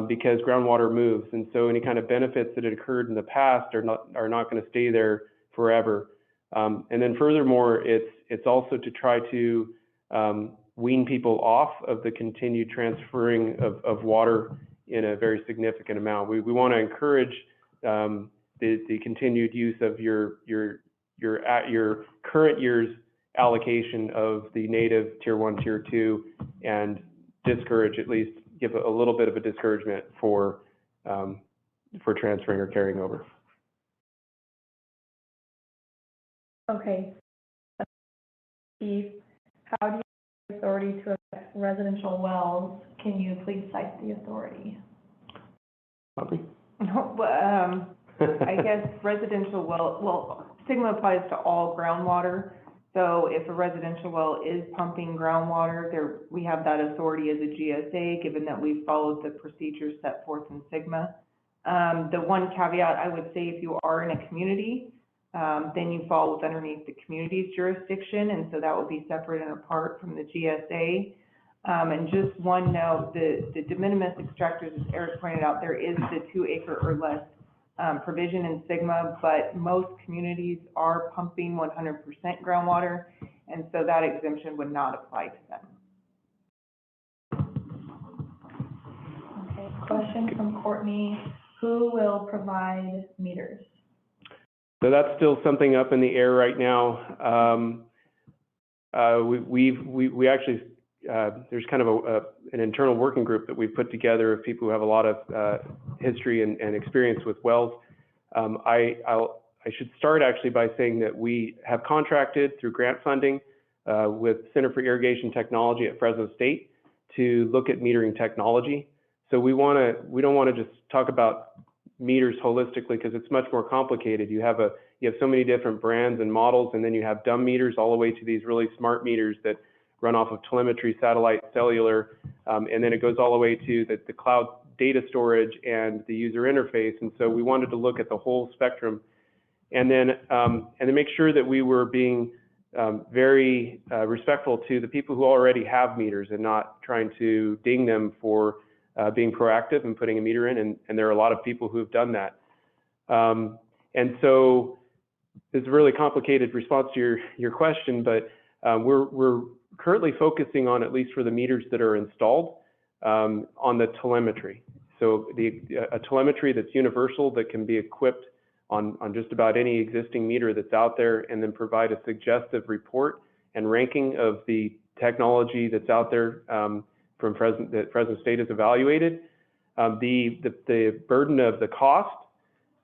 because groundwater moves, and so any kind of benefits that had occurred in the past are not going to stay there forever. And then furthermore, it's also to try to wean people off of the continued transferring of water in a very significant amount. We want to encourage the continued use of your current year's allocation of the native Tier 1, Tier 2, and discourage, at least give a little bit of a discouragement for transferring or carrying over. Okay. Steve, how do you have authority to affect residential wells? Can you please cite the authority? Aubrey? I guess residential well, SGMA applies to all groundwater. So if a residential well is pumping groundwater, we have that authority as a GSA, given that we've followed the procedures set forth in SGMA. The one caveat I would say, if you are in a community, then you fall underneath the community's jurisdiction, and so that would be separate and apart from the GSA. And just one note, the de minimis extractors, as Eric pointed out, there is the 2 acre or less provision in SGMA, but most communities are pumping 100% groundwater, and so that exemption would not apply to them. Okay, question from Courtney. Who will provide meters? So that's still something up in the air right now. We actually, there's kind of an internal working group that we've put together of people who have a lot of history and experience with wells. I should start actually by saying that we have contracted through grant funding with Center for Irrigation Technology at Fresno State to look at metering technology. So we don't want to just talk about meters holistically, because it's much more complicated. You have so many different brands and models, and then you have dumb meters all the way to these really smart meters that run off of telemetry, satellite, cellular, and then it goes all the way to the cloud data storage and the user interface. And so we wanted to look at the whole spectrum, and then make sure that we were being very respectful to the people who already have meters and not trying to ding them for being proactive and putting a meter in, and there are a lot of people who have done that. And so it's a really complicated response to your question, but we're currently focusing on, at least for the meters that are installed, on the telemetry. So a telemetry that's universal, that can be equipped on just about any existing meter that's out there, and then provide a suggestive report and ranking of the technology that's out there that Fresno State has evaluated. The burden of the cost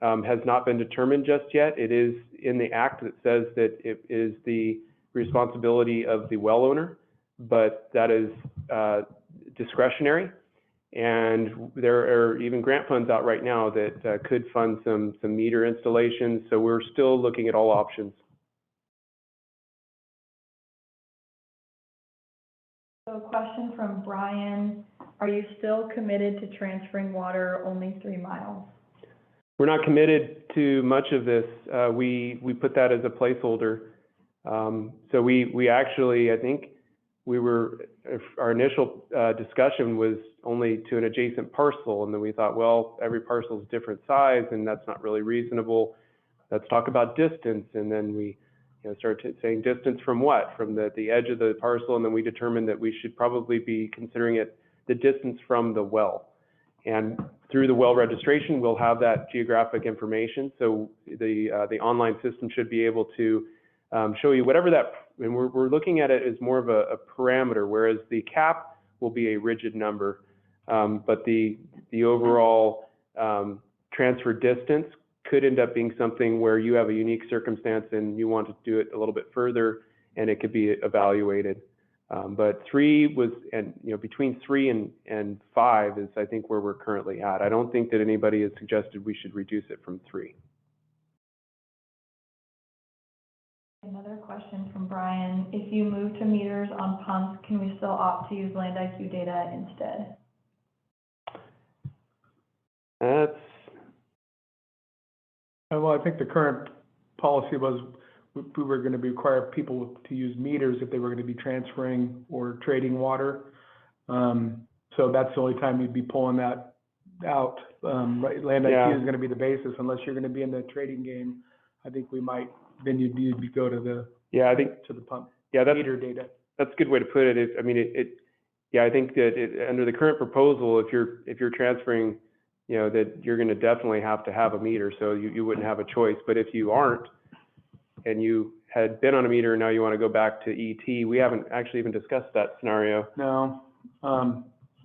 has not been determined just yet. It is in the act that says that it is the responsibility of the well owner, but that is discretionary. And there are even grant funds out right now that could fund some meter installations. So we're still looking at all options. So a question from Brian, are you still committed to transferring water only 3 miles? We're not committed to much of this. We put that as a placeholder. So we actually, I think our initial discussion was only to an adjacent parcel, and then we thought, well, every parcel is different size, and that's not really reasonable. Let's talk about distance, and then we started saying distance from what? From the edge of the parcel, and then we determined that we should probably be considering it the distance from the well. And through the well registration, we'll have that geographic information. So the online system should be able to show you whatever that, and we're looking at it as more of a parameter, whereas the cap will be a rigid number. But the overall transfer distance could end up being something where you have a unique circumstance and you want to do it a little bit further, and it could be evaluated. But 3 was, and between 3 and 5 is, I think, where we're currently at. I don't think that anybody has suggested we should reduce it from 3. Another question from Brian. If you move to meters on pumps, can we still opt to use Land IQ data instead? Well, I think the current policy was we were going to require people to use meters if they were going to be transferring or trading water. So that's the only time you'd be pulling that out. Right? Land IQ is going to be the basis unless you're going to be in the trading game. I think we might. Then you'd go to the to the pump. Yeah, meter data. That's a good way to put it. I mean, I think that under the current proposal, if you're transferring, that you're going to definitely have to have a meter, so you wouldn't have a choice. But if you aren't, and you had been on a meter and now you want to go back to ET, we haven't actually even discussed that scenario. No, I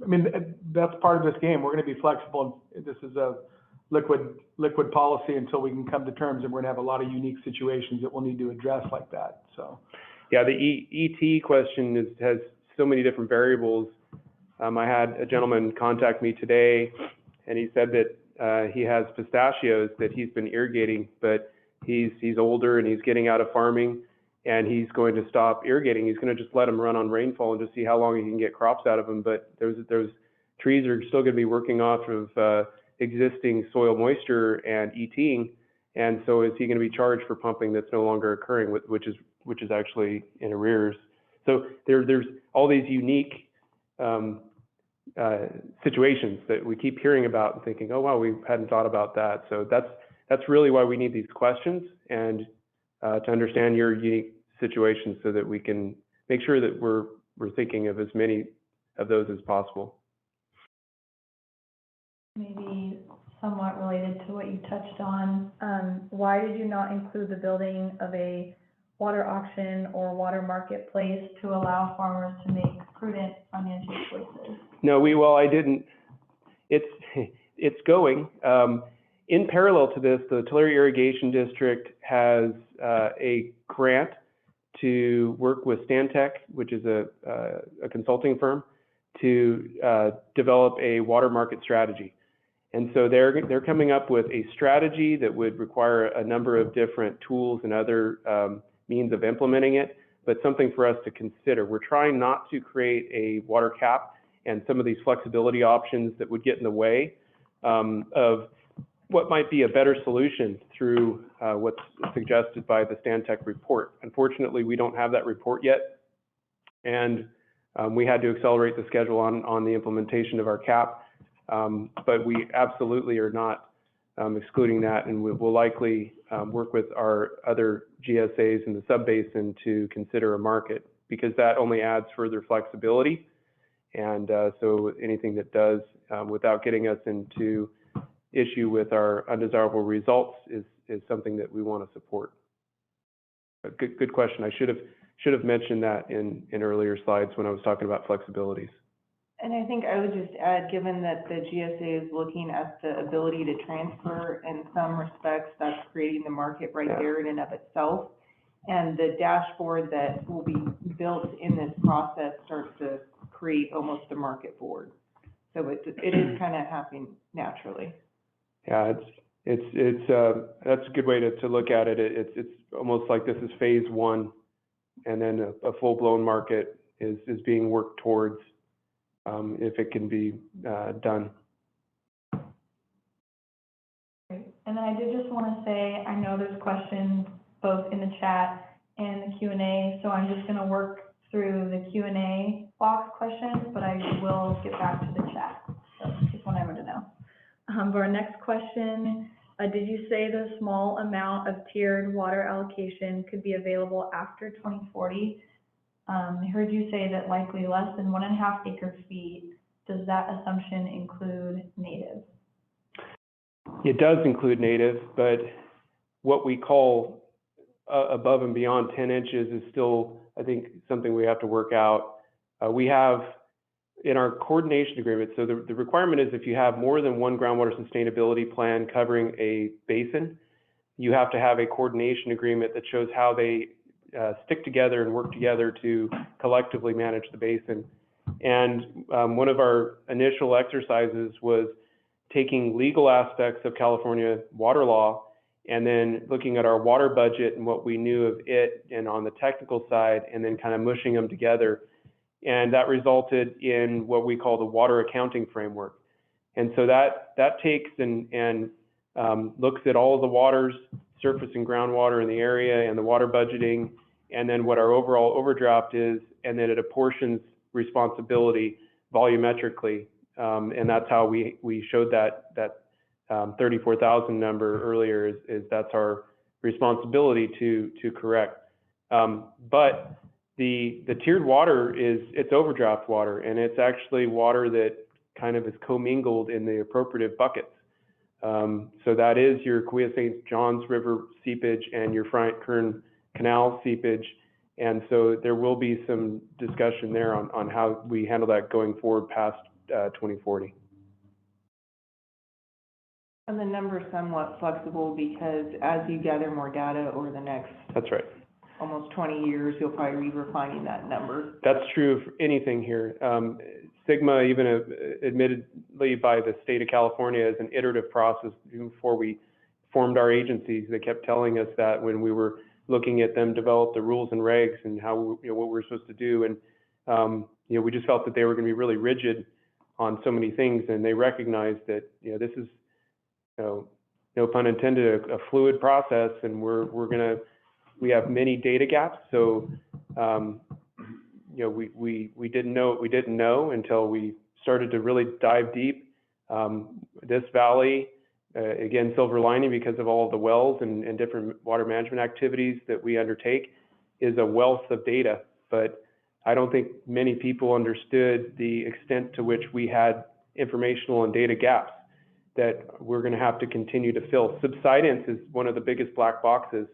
mean that's part of this game. We're going to be flexible. This is a liquid policy until we can come to terms, and we're going to have a lot of unique situations that we'll need to address like that. So, yeah, the ET question has so many different variables. I had a gentleman contact me today, and he said that he has pistachios that he's been irrigating, but he's older and he's getting out of farming, and he's going to stop irrigating. He's going to just let them run on rainfall and just see how long he can get crops out of them. But those trees are still going to be working off of existing soil moisture and ETing, and so is he going to be charged for pumping that's no longer occurring, which is actually in arrears. So there's all these unique situations that we keep hearing about and thinking, oh wow, we hadn't thought about that. So that's really why we need these questions, and to understand your unique situation so that we can make sure that we're thinking of as many of those as possible. Maybe somewhat related to what you touched on, why did you not include the building of a water auction or water marketplace to allow farmers to make prudent financial choices? No, I didn't. It's going. In parallel to this, the Tulare Irrigation District has a grant to work with Stantec, which is a consulting firm, to develop a water market strategy. And so they're coming up with a strategy that would require a number of different tools and other means of implementing it, but something for us to consider. We're trying not to create a water cap and some of these flexibility options that would get in the way of what might be a better solution through what's suggested by the Stantec report. Unfortunately, we don't have that report yet, and we had to accelerate the schedule on the implementation of our cap. But we absolutely are not excluding that, and we'll likely work with our other GSAs in the subbasin to consider a market, because that only adds further flexibility. And so anything that does, without getting us into issue with our undesirable results, is something that we want to support. Good question. I should have mentioned that in earlier slides when I was talking about flexibilities. And I think I would just add, given that the GSA is looking at the ability to transfer, in some respects, that's creating the market right there in and of itself. And the dashboard that will be built in this process starts to create almost a market board. So it is kind of happening naturally. Yeah, that's a good way to look at it. It's almost like this is phase one, and then a full-blown market is being worked towards, if it can be done. Great. And then I did just want to say, I know there's questions both in the chat and the Q&A, so I'm just going to work through the Q&A box questions, but I will get back to the chat. So just want everyone to know. For our next question, did you say the small amount of tiered water allocation could be available after 2040? I heard you say that likely less than 1.5 acre-feet. Does that assumption include native? It does include native, but what we call above and beyond 10 inches is still, I think, something we have to work out. We have in our coordination agreement, so the requirement is if you have more than one groundwater sustainability plan covering a basin, you have to have a coordination agreement that shows how they stick together and work together to collectively manage the basin. And one of our initial exercises was taking legal aspects of California water law and then looking at our water budget and what we knew of it and on the technical side, and then kind of mushing them together. And that resulted in what we call the water accounting framework. And so that takes and looks at all of the waters, surface and groundwater in the area, and the water budgeting, and then what our overall overdraft is, and then it apportions responsibility volumetrically. And that's how we showed that 34,000 number earlier, is that's our responsibility to correct. But the tiered water it's overdraft water, and it's actually water that kind of is commingled in the appropriate buckets. So that is your Kaweah St. Johns River seepage and your Bryant Kern Canal seepage. And so there will be some discussion there on how we handle that going forward past 2040. And the number is somewhat flexible because as you gather more data over the next That's right. almost 20 years, you'll probably be refining that number. That's true for anything here. SGMA, even admittedly by the state of California, is an iterative process. Even before we formed our agencies, they kept telling us that when we were looking at them develop the rules and regs and how what we were supposed to do. And we just felt that they were going to be really rigid on so many things, and they recognized that this is, no pun intended, a fluid process, and we have many data gaps. So we didn't know what we didn't know until we started to really dive deep. This valley, again, silver lining because of all of the wells and different water management activities that we undertake, is a wealth of data. But I don't think many people understood the extent to which we had informational and data gaps that we're going to have to continue to fill. Subsidence is one of the biggest black boxes.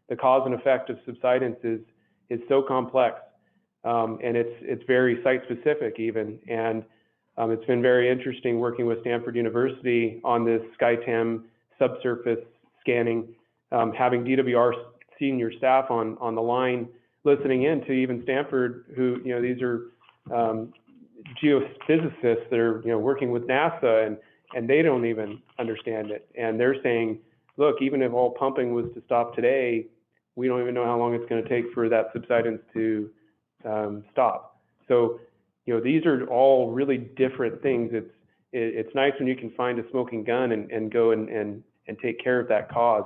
The cause and effect of subsidence is so complex, and it's very site-specific even. And it's been very interesting working with Stanford University on this SkyTem subsurface scanning, having DWR senior staff on the line, listening in to even Stanford, who, these are geophysicists that are, working with NASA, and they don't even understand it. And they're saying, look, even if all pumping was to stop today, we don't even know how long it's going to take for that subsidence to stop. So, these are all really different things. It's nice when you can find a smoking gun and go and take care of that cause.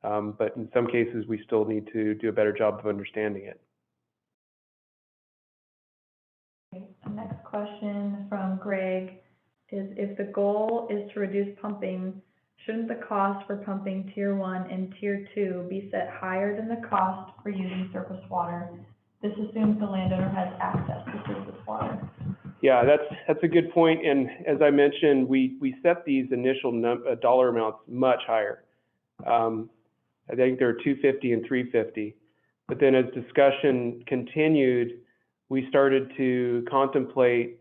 But in some cases, we still need to do a better job of understanding it. Okay. The next question from Greg is, if the goal is to reduce pumping, shouldn't the cost for pumping Tier 1 and Tier 2 be set higher than the cost for using surface water? This assumes the landowner has access to surface water. Yeah, that's a good point. And as I mentioned, we set these initial dollar amounts much higher. I think there are 250 and 350. But then as discussion continued, we started to contemplate,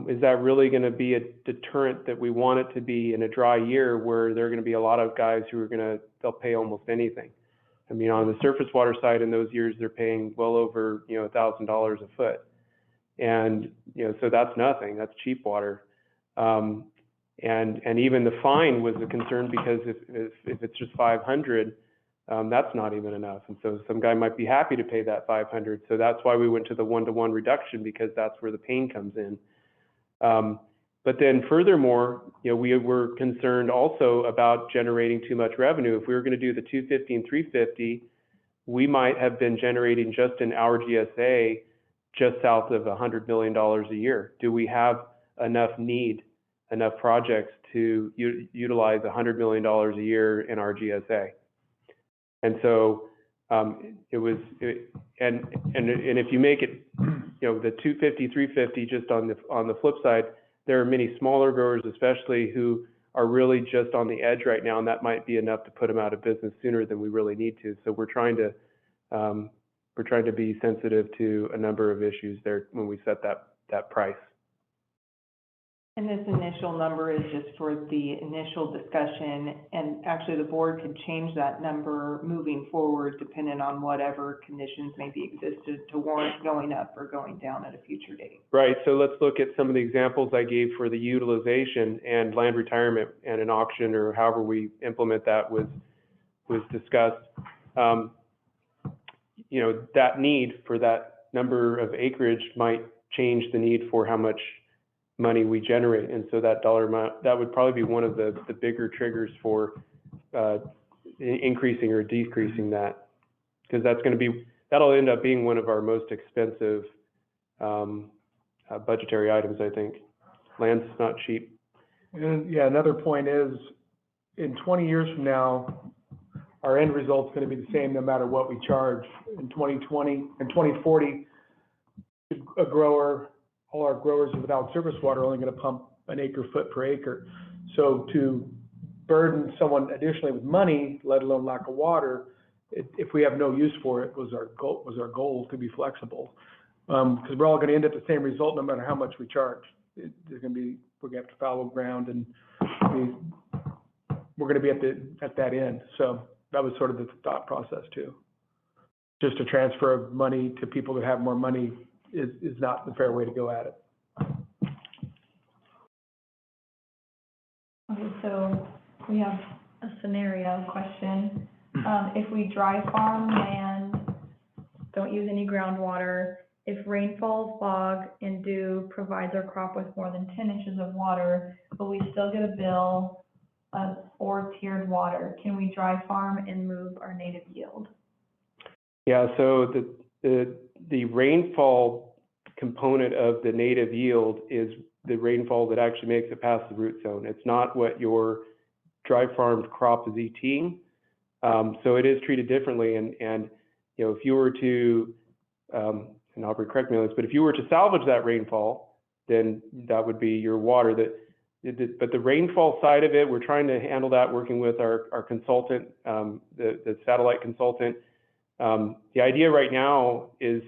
is that really going to be a deterrent that we want it to be in a dry year where there are going to be a lot of guys who are they'll pay almost anything. I mean, on the surface water side in those years, they're paying well over, $1,000 a foot. And, so that's nothing, that's cheap water. And even the fine was a concern because if it's just 500, that's not even enough. And so some guy might be happy to pay that 500. So that's why we went to the 1-to-1 reduction, because that's where the pain comes in. But then furthermore, we were concerned also about generating too much revenue. If we were going to do the 250 and 350, we might have been generating just in our GSA just south of $100 million a year. Do we have enough projects to utilize $100 million a year in our GSA? And so and if you make it, the 250, 350, just on the flip side, there are many smaller growers, especially who are really just on the edge right now, and that might be enough to put them out of business sooner than we really need to. So we're trying to be sensitive to a number of issues there when we set that price. And this initial number is just for the initial discussion, and actually the board could change that number moving forward depending on whatever conditions maybe existed to warrant going up or going down at a future date. Right, so let's look at some of the examples I gave for the utilization and land retirement and an auction, or however we implement that was discussed. That need for that number of acreage might change the need for how much money we generate, and so that dollar amount, that would probably be one of the bigger triggers for increasing or decreasing that, because that'll end up being one of our most expensive budgetary items, I think. Land's not cheap. And yeah, another point is, in 20 years from now, our end result's going to be the same no matter what we charge. In 2020 and 2040, all our growers without surface water are only going to pump an acre-foot per acre. So to burden someone additionally with money, let alone lack of water, if we have no use for it, was our goal to be flexible. Because we're all going to end at the same result no matter how much we charge. We're going to have to fallow ground, and we're going to be at that end. So that was sort of the thought process too. Just to transfer money to people that have more money is not the fair way to go at it. Okay, so we have a scenario question. If we dry farm land, don't use any groundwater, if rainfall, fog, and dew provides our crop with more than 10 inches of water, but we still get a bill or tiered water, can we dry farm and move our native yield? Yeah, so the rainfall component of the native yield is the rainfall that actually makes it past the root zone. It's not what your dry farmed crop is eating. So it is treated differently. And if you were to, and Aubrey, correct me on this, but if you were to salvage that rainfall, then that would be your water. But the rainfall side of it, we're trying to handle that working with our consultant, the satellite consultant. The idea right now is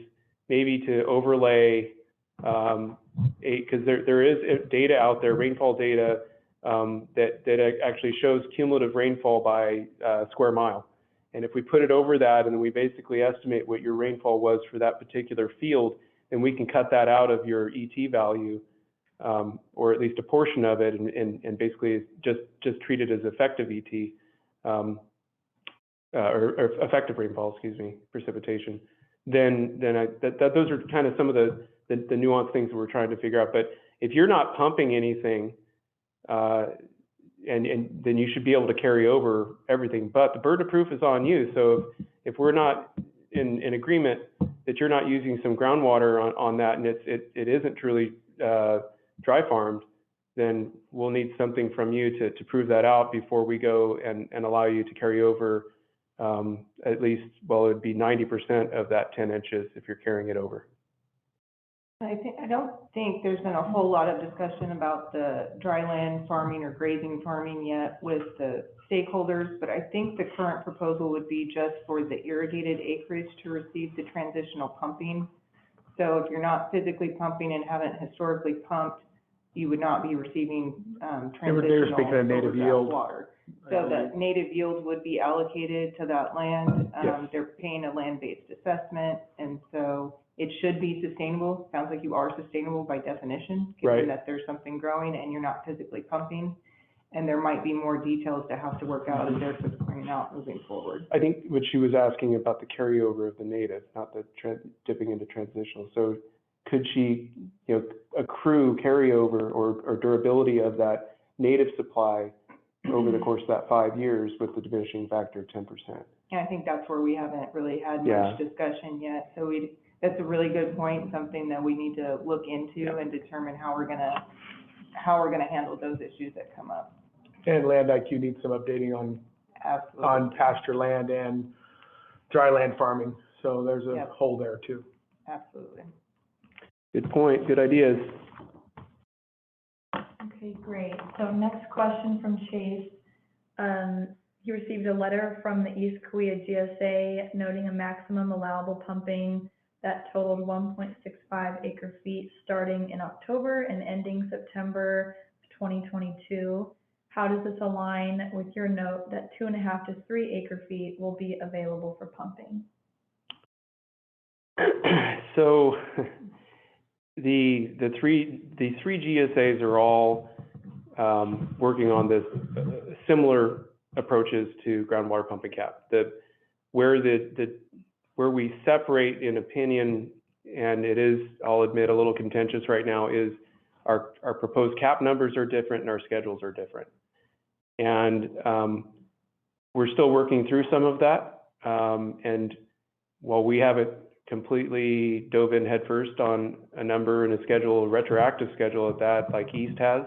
maybe to overlay, because there is data out there, rainfall data, that actually shows cumulative rainfall by square mile. And if we put it over that, and then we basically estimate what your rainfall was for that particular field, then we can cut that out of your ET value, or at least a portion of it, and basically just treat it as effective ET. Or effective rainfall, precipitation. Then those are kind of some of the nuanced things that we're trying to figure out. But if you're not pumping anything, and then you should be able to carry over everything. But the burden of proof is on you. So if we're not in agreement that you're not using some groundwater on that, and it isn't truly dry farmed, then we'll need something from you to prove that out before we go and allow you to carry over. At least, well, it would be 90% of that 10 inches if you're carrying it over. I don't think there's been a whole lot of discussion about the dry land farming or grazing farming yet with the stakeholders, but I think the current proposal would be just for the irrigated acreage to receive the transitional pumping. So if you're not physically pumping and haven't historically pumped, you would not be receiving They were speaking of native overdraft yield. water. So the native yield would be allocated to that land. Yes. They're paying a land-based assessment, and so it should be sustainable. Sounds like you are sustainable by definition, given Right. that there's something growing and you're not physically pumping. And there might be more details to have to work out as they're pointing out moving forward. I think what she was asking about the carryover of the native, not the dipping into transitional. So could she, accrue carryover or durability of that native supply over the course of that 5 years with the diminishing factor of 10%? And I think that's where we haven't really had Yeah. much discussion yet. So that's a really good point, something that we need to look into Yeah. and determine how we're gonna handle those issues that come up. And Land IQ needs some updating on Absolutely. pasture land and dry land farming. So there's a Yep. hole there too. Absolutely. Good point, good ideas. Okay, great. So next question from Chase. He received a letter from the East Kaweah GSA noting a maximum allowable pumping that totaled 1.65 acre feet starting in October and ending September 2022. How does this align with your note that 2.5 to 3 acre feet will be available for pumping? So the three GSAs are all working on this similar approaches to groundwater pumping cap. Where we separate in opinion, and it is, I'll admit, a little contentious right now, is our proposed cap numbers are different and our schedules are different. And we're still working through some of that. And while we haven't completely dove in headfirst on a number and a schedule, a retroactive schedule at that, like East has,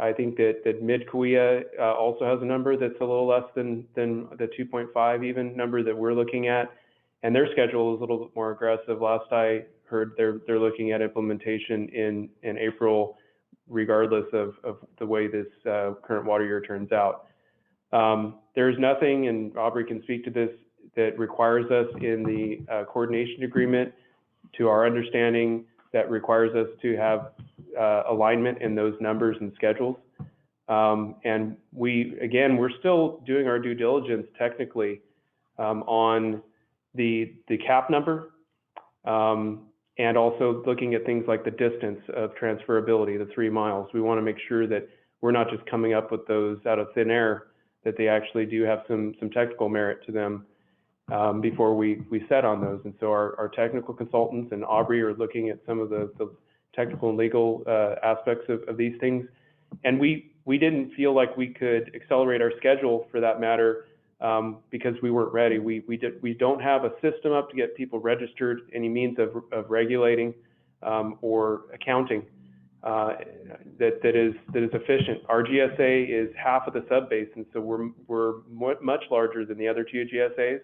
I think that Mid-Kaweah also has a number that's a little less than the 2.5 even number that we're looking at. And their schedule is a little bit more aggressive. Last I heard, they're looking at implementation in April, regardless of the way this current water year turns out. There's nothing, and Aubrey can speak to this, that requires us in the coordination agreement, to our understanding, that requires us to have alignment in those numbers and schedules. And we're still doing our due diligence technically on the cap number, and also looking at things like the distance of transferability, the 3 miles. We want to make sure that we're not just coming up with those out of thin air, that they actually do have some technical merit to them before we set on those. And so our technical consultants and Aubrey are looking at some of the technical and legal aspects of these things. And we didn't feel like we could accelerate our schedule, for that matter, because we weren't ready. We don't have a system up to get people registered, any means of regulating or accounting that is efficient. Our GSA is half of the sub-basin, so we're much larger than the other 2 GSAs,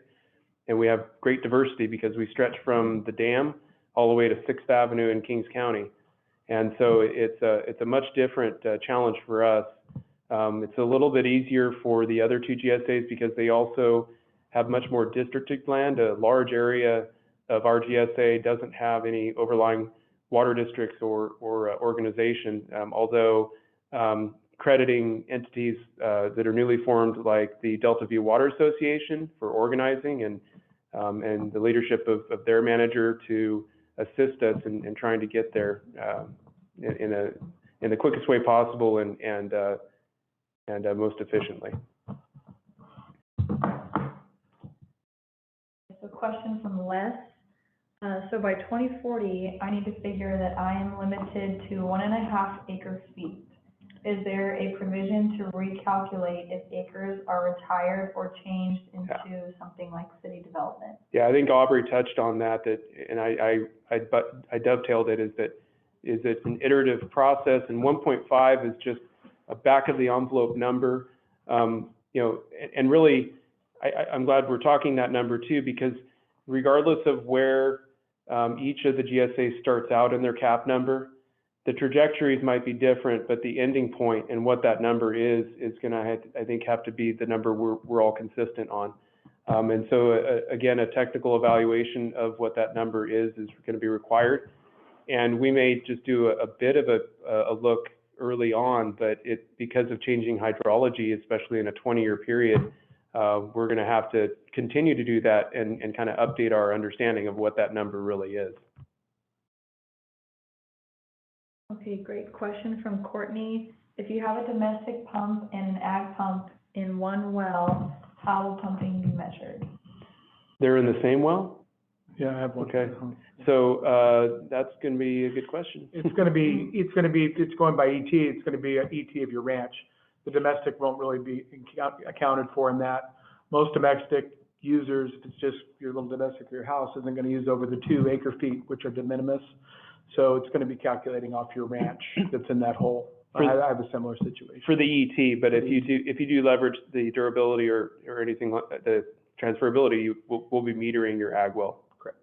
and we have great diversity because we stretch from the dam all the way to 6th Avenue in Kings County. And so it's a much different challenge for us. It's a little bit easier for the other 2 GSAs because they also have much more districted land. A large area of our GSA doesn't have any overlying water districts or organization, although crediting entities that are newly formed, like the Delta View Water Association, for organizing, and the leadership of their manager to assist us in trying to get there in the quickest way possible and most efficiently. So question from Les. So by 2040, I need to figure that I am limited to 1.5 acre feet. Is there a provision to recalculate if acres are retired or changed into something like city development? Yeah, I think Aubrey touched on that, and I dovetailed it, is it's an iterative process, and 1.5 is just a back of the envelope number, and really, I'm glad we're talking that number too, because regardless of where Each of the GSAs starts out in their cap number. The trajectories might be different, but the ending point and what that number is going to, I think, have to be the number we're all consistent on. And so, again, a technical evaluation of what that number is going to be required. And we may just do a bit of a look early on, but because of changing hydrology, especially in a 20-year period, we're going to have to continue to do that and kind of update our understanding of what that number really is. Okay, great question from Courtney. If you have a domestic pump and an ag pump in one well, how will pumping be measured? They're in the same well? Yeah, I have one. Okay. So that's going to be a good question. It's going by ET. It's going to be an ET of your ranch. The domestic won't really be accounted for in that. Most domestic users, if it's just your little domestic for your house, isn't going to use over the 2 acre feet, which are de minimis. So it's going to be calculating off your ranch that's in that hole. I have a similar situation. For the ET, but if you do leverage the durability or anything like the transferability, we'll be metering your ag well. Correct.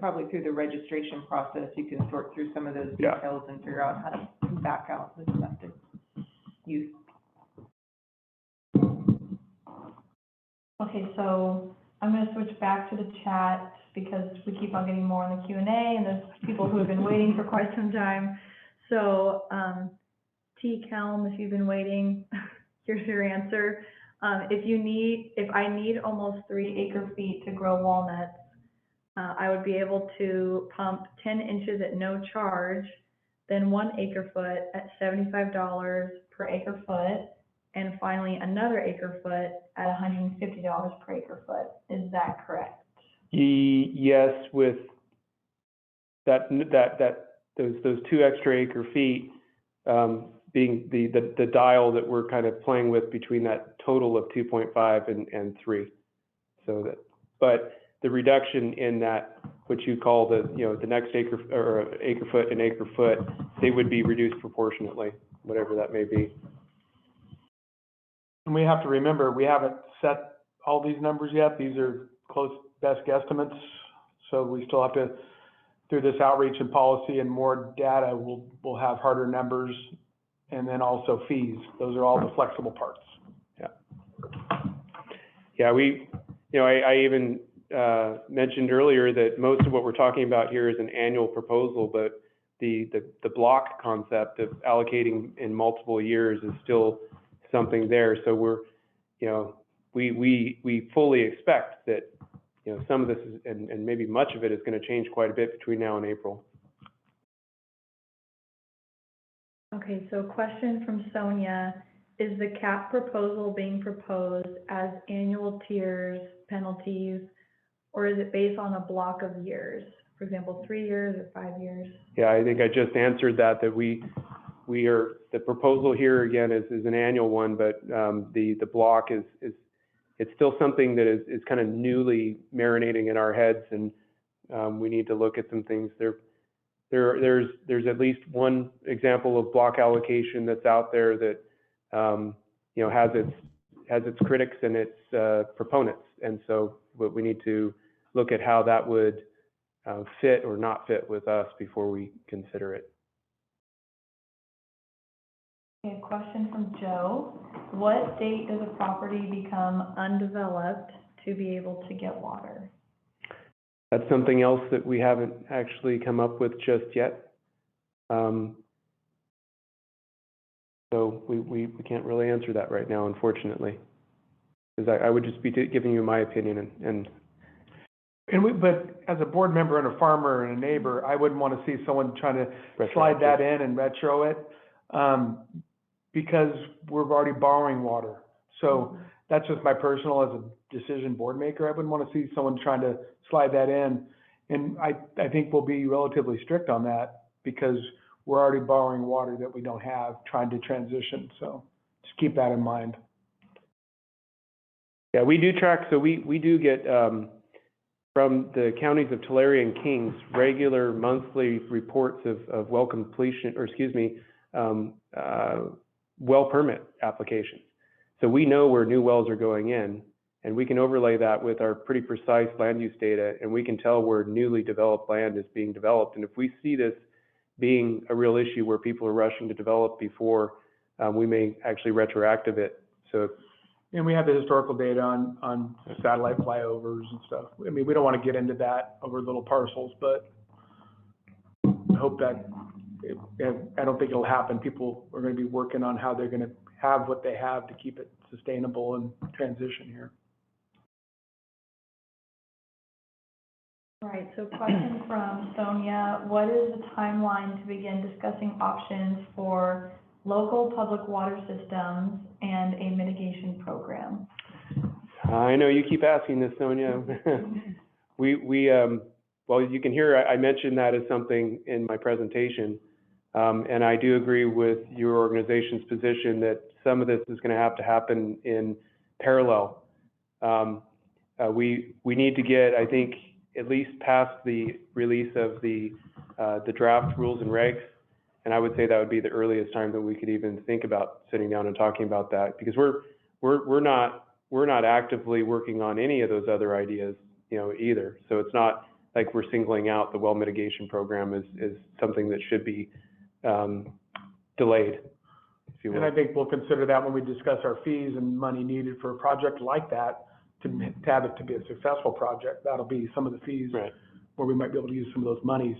Probably through the registration process, you can sort through some of those details and figure out how to back out the domestic use. Okay, so I'm going to switch back to the chat because we keep on getting more on the Q&A, and there's people who have been waiting for quite some time. So, T. Kelm, if you've been waiting, here's your answer. If I need almost 3 acre feet to grow walnuts, I would be able to pump 10 inches at no charge, then 1 acre foot at $75 per acre foot, and finally another acre foot at $150 per acre foot. Is that correct? Yes, with those 2 extra acre feet being the dial that we're kind of playing with between that total of 2.5 and 3. So that, but the reduction in that, what you call the next acre or acre foot and acre foot, they would be reduced proportionately, whatever that may be. And we have to remember, we haven't set all these numbers yet. These are close best guesstimates. So we still have to, through this outreach and policy and more data, we'll have harder numbers, and then also fees. Those are all the flexible parts. Yeah, I even mentioned earlier that most of what we're talking about here is an annual proposal, but the block concept of allocating in multiple years is still something there. So we fully expect that some of this is, and maybe much of it is going to change quite a bit between now and April. Okay, so question from Sonia. Is the cap proposal being proposed as annual tiers, penalties, or is it based on a block of years? For example, 3 years or 5 years? Yeah, I think I just answered that we are, the proposal here again is an annual one, but the block is it's still something that is kind of newly marinating in our heads, and we need to look at some things. There's at least one example of block allocation that's out there that has its critics and its proponents, and so we need to look at how that would fit or not fit with us before we consider it. Okay, a question from Joe. What date does a property become undeveloped to be able to get water? That's something else that we haven't actually come up with just yet. So we can't really answer that right now, unfortunately, because I would just be giving you my opinion But as a board member and a farmer and a neighbor, I wouldn't want to see someone trying to slide that in and retro it, because we're already borrowing water. So that's just my personal, as a decision board maker, I wouldn't want to see someone trying to slide that in. And I think we'll be relatively strict on that because we're already borrowing water that we don't have, trying to transition. So just keep that in mind. Yeah, we do track, so we do get from the counties of Tulare and Kings regular monthly reports of well completion, or excuse me, well permit applications. So we know where new wells are going in, And we can overlay that with our pretty precise land use data, and we can tell where newly developed land is being developed. And if we see this being a real issue where people are rushing to develop before, we may actually retroactive it. So, and we have the historical data on satellite flyovers and stuff. I mean, we don't want to get into that over little parcels, but I hope that, I don't think it'll happen. People are going to be working on how they're going to have what they have to keep it sustainable and transition here. All right, so question from Sonia. What is the timeline to begin discussing options for local public water systems and a mitigation program? I know you keep asking this, Sonia. Well, you can hear I mentioned that as something in my presentation, and I do agree with your organization's position that some of this is going to have to happen in parallel. We need to get, I think, at least past the release of the draft rules and regs, and I would say that would be the earliest time that we could even think about sitting down and talking about that, because we're not actively working on any of those other ideas, either. So it's not like we're singling out the well mitigation program as something that should be delayed, if you will. And I think we'll consider that when we discuss our fees and money needed for a project like that to have it to be a successful project. That'll be some of the fees, right, where we might be able to use some of those monies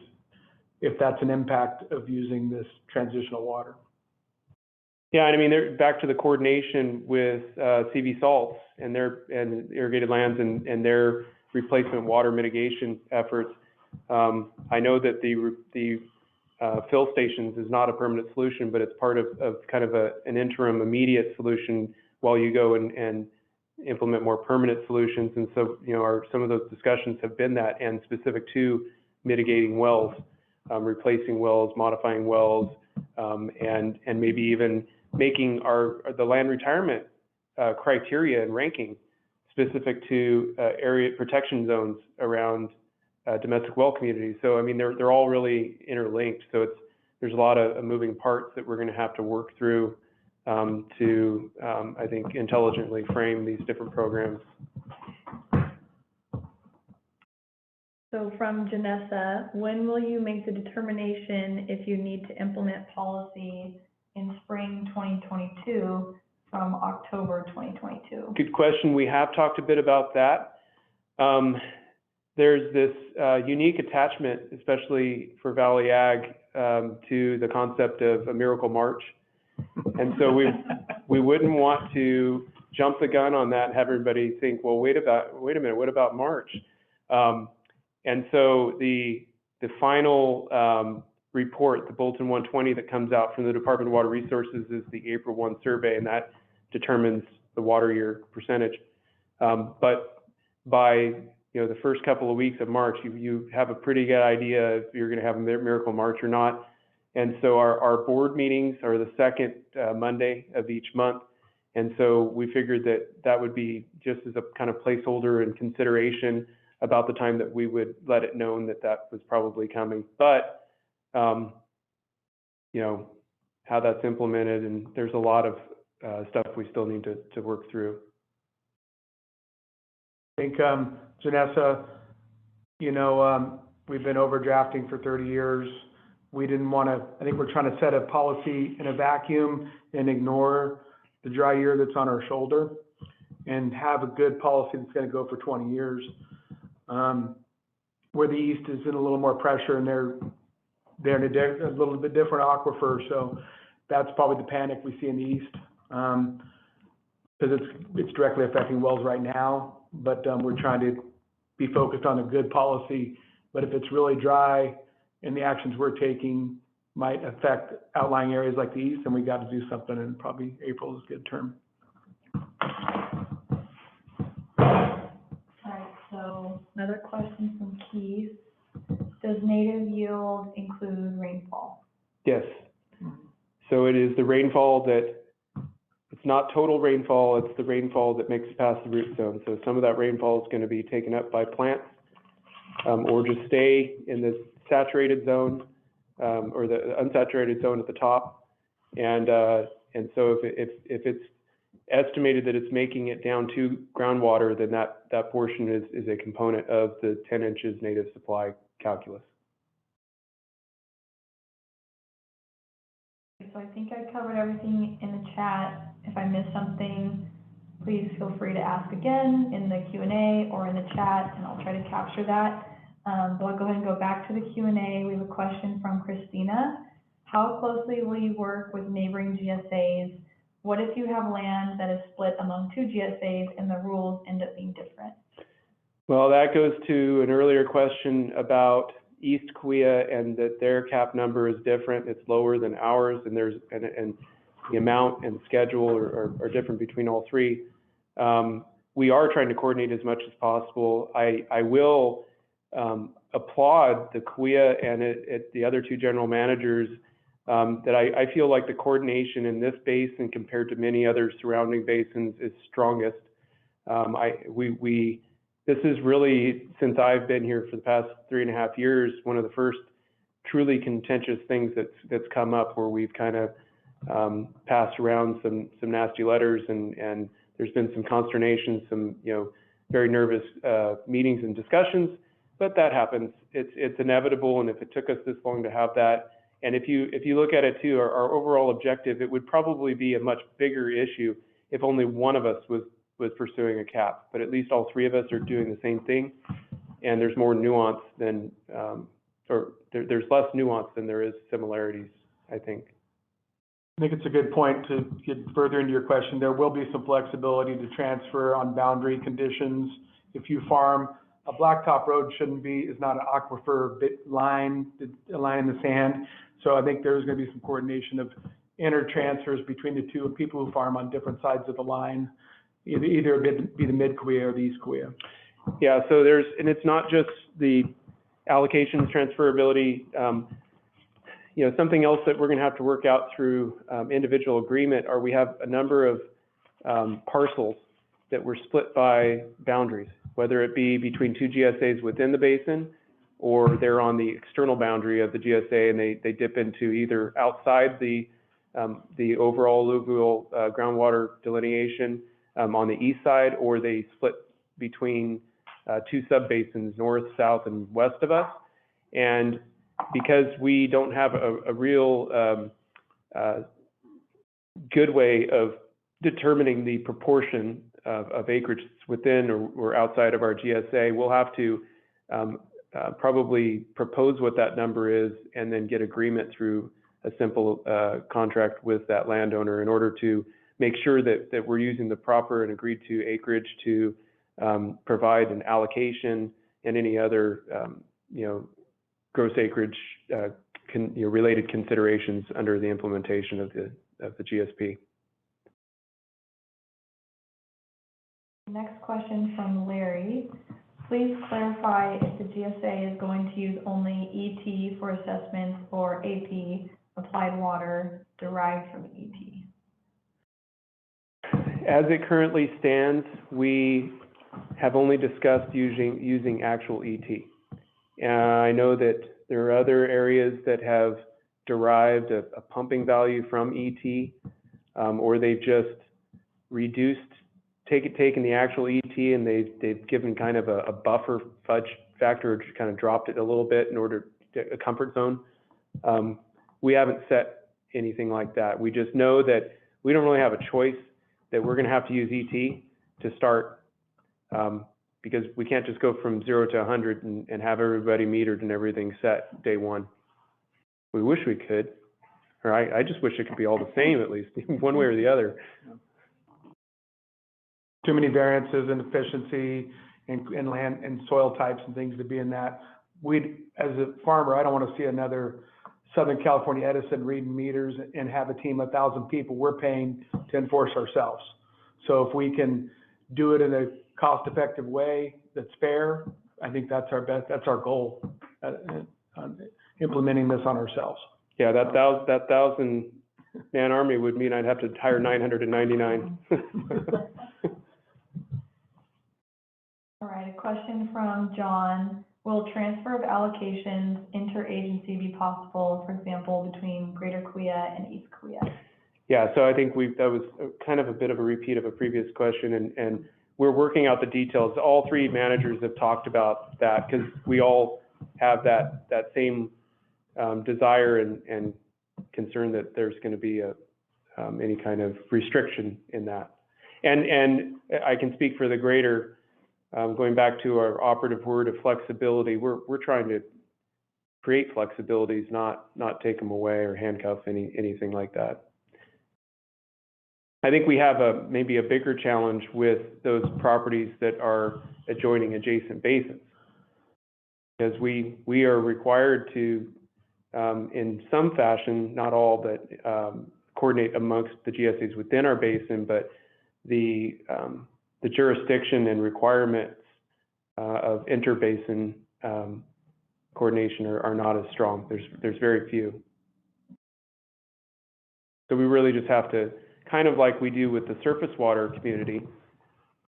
if that's an impact of using this transitional water. Yeah, and I mean, back to the coordination with CV Salts and their irrigated lands and their replacement water mitigation efforts. I know that the fill stations is not a permanent solution, but it's part of kind of an interim immediate solution while you go and implement more permanent solutions. And so, some of those discussions have been that, and specific to mitigating wells, replacing wells, modifying wells, and maybe even making the land retirement criteria and ranking specific to area protection zones around domestic well communities. So I mean, they're all really interlinked. So there's a lot of moving parts that we're going to have to work through to I think intelligently frame these different programs. So from Janessa, when will you make the determination if you need to implement policy in spring 2022 from October 2022? Good question. We have talked a bit about that. There's this unique attachment, especially for Valley Ag, to the concept of a miracle March. And so we wouldn't want to jump the gun on that and have everybody think, well, wait a minute, what about March? And so the final report, the Bulletin 120 that comes out from the Department of Water Resources, is the April 1 survey, and that determines the water year percentage. But by the first couple of weeks of March, you have a pretty good idea if you're going to have a miracle March or not. And so our board meetings are the second Monday of each month. And so we figured that would be just as a kind of placeholder and consideration about the time that we would let it known that was probably coming. But, how that's implemented, and there's a lot of stuff we still need to work through. I think, Janessa, we've been overdrafting for 30 years. We didn't want to, I think we're trying to set a policy in a vacuum and ignore the dry year that's on our shoulder and have a good policy that's going to go for 20 years. Where the East is in a little more pressure and they're in a little bit different aquifer. So that's probably the panic we see in the East, because it's directly affecting wells right now, but we're trying to be focused on a good policy. But if it's really dry and the actions we're taking might affect outlying areas like the East, then we got to do something, and probably April is a good term. So another question from Keith. Does native yield include rainfall? Yes. So it is the rainfall it's not total rainfall, it's the rainfall that makes it past the root zone. So some of that rainfall is going to be taken up by plants or just stay in the saturated zone or the unsaturated zone at the top. And so if estimated that it's making it down to groundwater, then that portion is a component of the 10 inches native supply calculus. So I think I covered everything in the chat. If I missed something, please feel free to ask again in the Q&A or in the chat, and I'll try to capture that. But I'll go ahead and go back to the Q&A. We have a question from Christina. How closely will you work with neighboring GSAs? What if you have land that is split among 2 GSAs and the rules end up being different? Well, that goes to an earlier question about East Kaweah and that their cap number is different. It's lower than ours, and and the amount and schedule are different between all 3. We are trying to coordinate as much as possible. I will applaud the Kaweah and the other 2 general managers that I feel like the coordination in this basin compared to many other surrounding basins is strongest. This is really, since I've been here for the past 3.5 years, one of the first truly contentious things that's come up where we've kind of passed around some nasty letters, and there's been some consternation, some very nervous meetings and discussions, but that happens. It's inevitable, and if it took us this long to have that, and if you look at it too, our overall objective, it would probably be a much bigger issue if only one of us was pursuing a cap, but at least all 3 of us are doing the same thing, and there's more nuance than, there's less nuance than there is similarities, I think. I think it's a good point to get further into your question. There will be some flexibility to transfer on boundary conditions. If you farm, a blacktop road is not an aquifer line in the sand. So I think there's going to be some coordination of inter-transfers between the 2 people who farm on different sides of the line. Either be the mid Kaweah or the East Kaweah. Yeah, so and it's not just the allocations, transferability. Something else that we're going to have to work out through individual agreement are we have a number of parcels that were split by boundaries, whether it be between 2 GSAs within the basin or they're on the external boundary of the GSA and they dip into either outside the overall alluvial groundwater delineation on the east side, or they split between 2 subbasins, north, south, and west of us. And because we don't have a real good way of determining the proportion of acreage within or outside of our GSA, we'll have to probably propose what that number is and then get agreement through a simple contract with that landowner in order to make sure that we're using the proper and agreed to acreage to provide an allocation and any other gross acreage related considerations under the implementation of the GSP. Next question from Larry. Please clarify if the GSA is going to use only ET for assessments or AP, applied water, derived from ET. As it currently stands, we have only discussed using actual ET. I know that there are other areas that have derived a pumping value from ET, or they've just taken the actual ET and they've given kind of a buffer fudge factor, or just kind of dropped it a little bit in order to a comfort zone. We haven't set anything like that. We just know that we don't really have a choice, that we're going to have to use ET to start, because we can't just go from 0 to 100 and have everybody metered and everything set day 1. We wish we could, or I just wish it could be all the same, at least one way or the other. Too many variances in efficiency and land and soil types and things to be in that. As a farmer, I don't want to see another Southern California Edison reading meters and have a team of 1,000 people we're paying to enforce ourselves. So if we can do it in a cost-effective way that's fair, I think that's our goal, implementing this on ourselves. Yeah, that 1,000-man army would mean I'd have to hire 999. All right, a question from John. Will transfer of allocations interagency be possible, for example, between Greater Kaweah and East Kaweah? Yeah, so I think that was kind of a bit of a repeat of a previous question, and we're working out the details. All three managers have talked about that because we all have that same desire and concern that there's going to be any kind of restriction in that. And I can speak for the greater, going back to our operative word of flexibility, we're trying to create flexibilities, not take them away or handcuff anything like that. I think we have maybe a bigger challenge with those properties that are adjoining adjacent basins, because we are required to, in some fashion, not all, but coordinate amongst the GSAs within our basin, but the jurisdiction and requirements of interbasin coordination are not as strong. There's very few. So we really just have to, kind of like we do with the surface water community,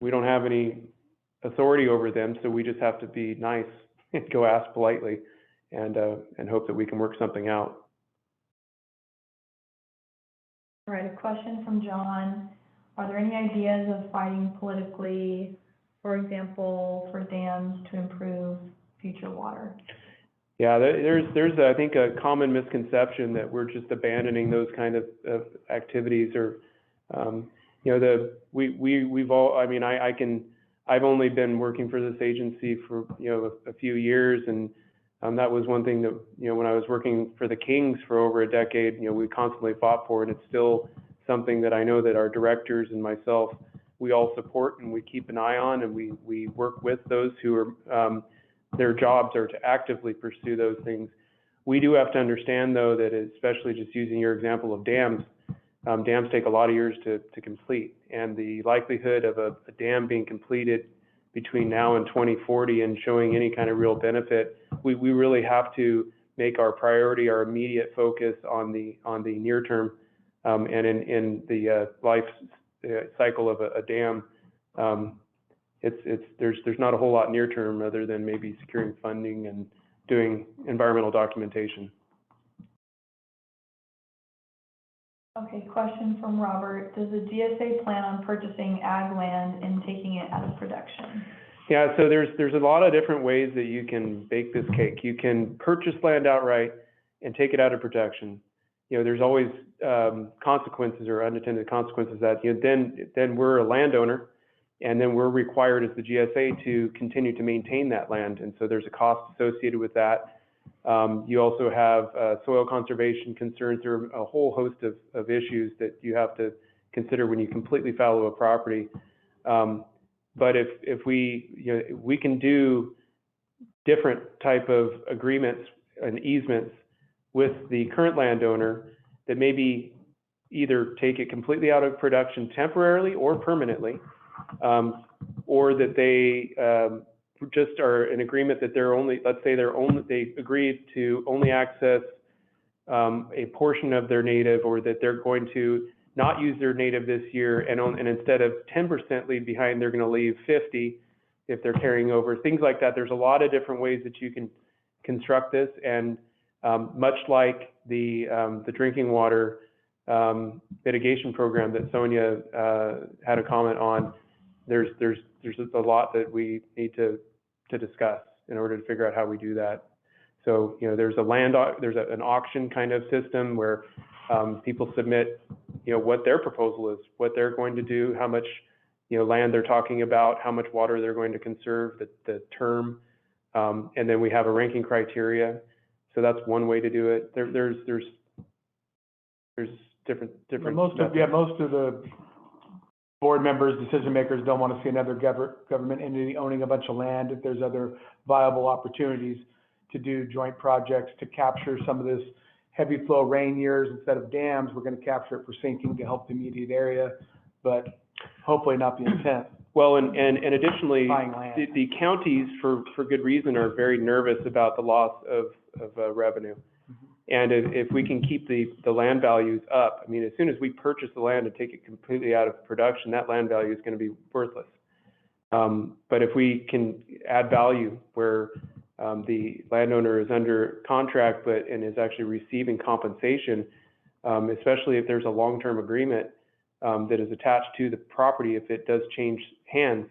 we don't have any authority over them, so we just have to be nice and go ask politely and hope that we can work something out. All right, a question from John. Are there any ideas of fighting politically, for example, for dams to improve future water? Yeah, there's I think a common misconception that we're just abandoning those kind of activities, or you know, we've all, I mean, I've only been working for this agency for, you know, a few years, and that was one thing that, you know, when I was working for the Kings for over a decade, you know, we constantly fought for, and it's still something that I know that our directors and myself, we all support and we keep an eye on, and we work with those who are, their jobs are to actively pursue those things. We do have to understand, though, that especially just using your example of dams, dams take a lot of years to complete, and the likelihood of a dam being completed between now and 2040 and showing any kind of real benefit, we really have to make our priority, our immediate focus on the near term, and in the life cycle of a dam. There's not a whole lot near term other than maybe securing funding and doing environmental documentation. Okay, question from Robert. Does the GSA plan on purchasing ag land and taking it out of production? Yeah, so there's a lot of different ways that you can bake this cake. You can purchase land outright and take it out of production. You know, there's always consequences or unintended consequences that, you know, then we're a landowner, and then we're required as the GSA to continue to maintain that land, and so there's a cost associated with that. You also have soil conservation concerns. There are a whole host of issues that you have to consider when you completely fallow a property. But if we, you know, we can do different type of agreements and easements with the current landowner that maybe either take it completely out of production temporarily or permanently, or that they just are in agreement that they're only, let's say they agreed to only access a portion of their native, or that they're going to not use their native this year, and instead of 10% leave behind, they're going to leave 50 if they're carrying over, things like that. There's a lot of different ways that you can construct this, and much like the drinking water mitigation program that Sonia had a comment on, there's a lot that we need to discuss in order to figure out how we do that. So, you know, there's an auction kind of system where people submit, you know, what their proposal is, what they're going to do, how much, you know, land they're talking about, how much water they're going to conserve, the term, and then we have a ranking criteria. So that's one way to do it. There's different. Most of the board members, decision makers don't want to see another government entity owning a bunch of land. If there's other viable opportunities to do joint projects to capture some of this heavy flow rain years, instead of dams, we're going to capture it for sinking to help the immediate area, but hopefully not the intent. Well, and additionally, the counties, for good reason, are very nervous about the loss of revenue. And if we can keep the land values up, I mean, as soon as we purchase the land and take it completely out of production, that land value is going to be worthless. But if we can add value where the landowner is under contract and is actually receiving compensation, especially if there's a long-term agreement that is attached to the property. If it does change hands,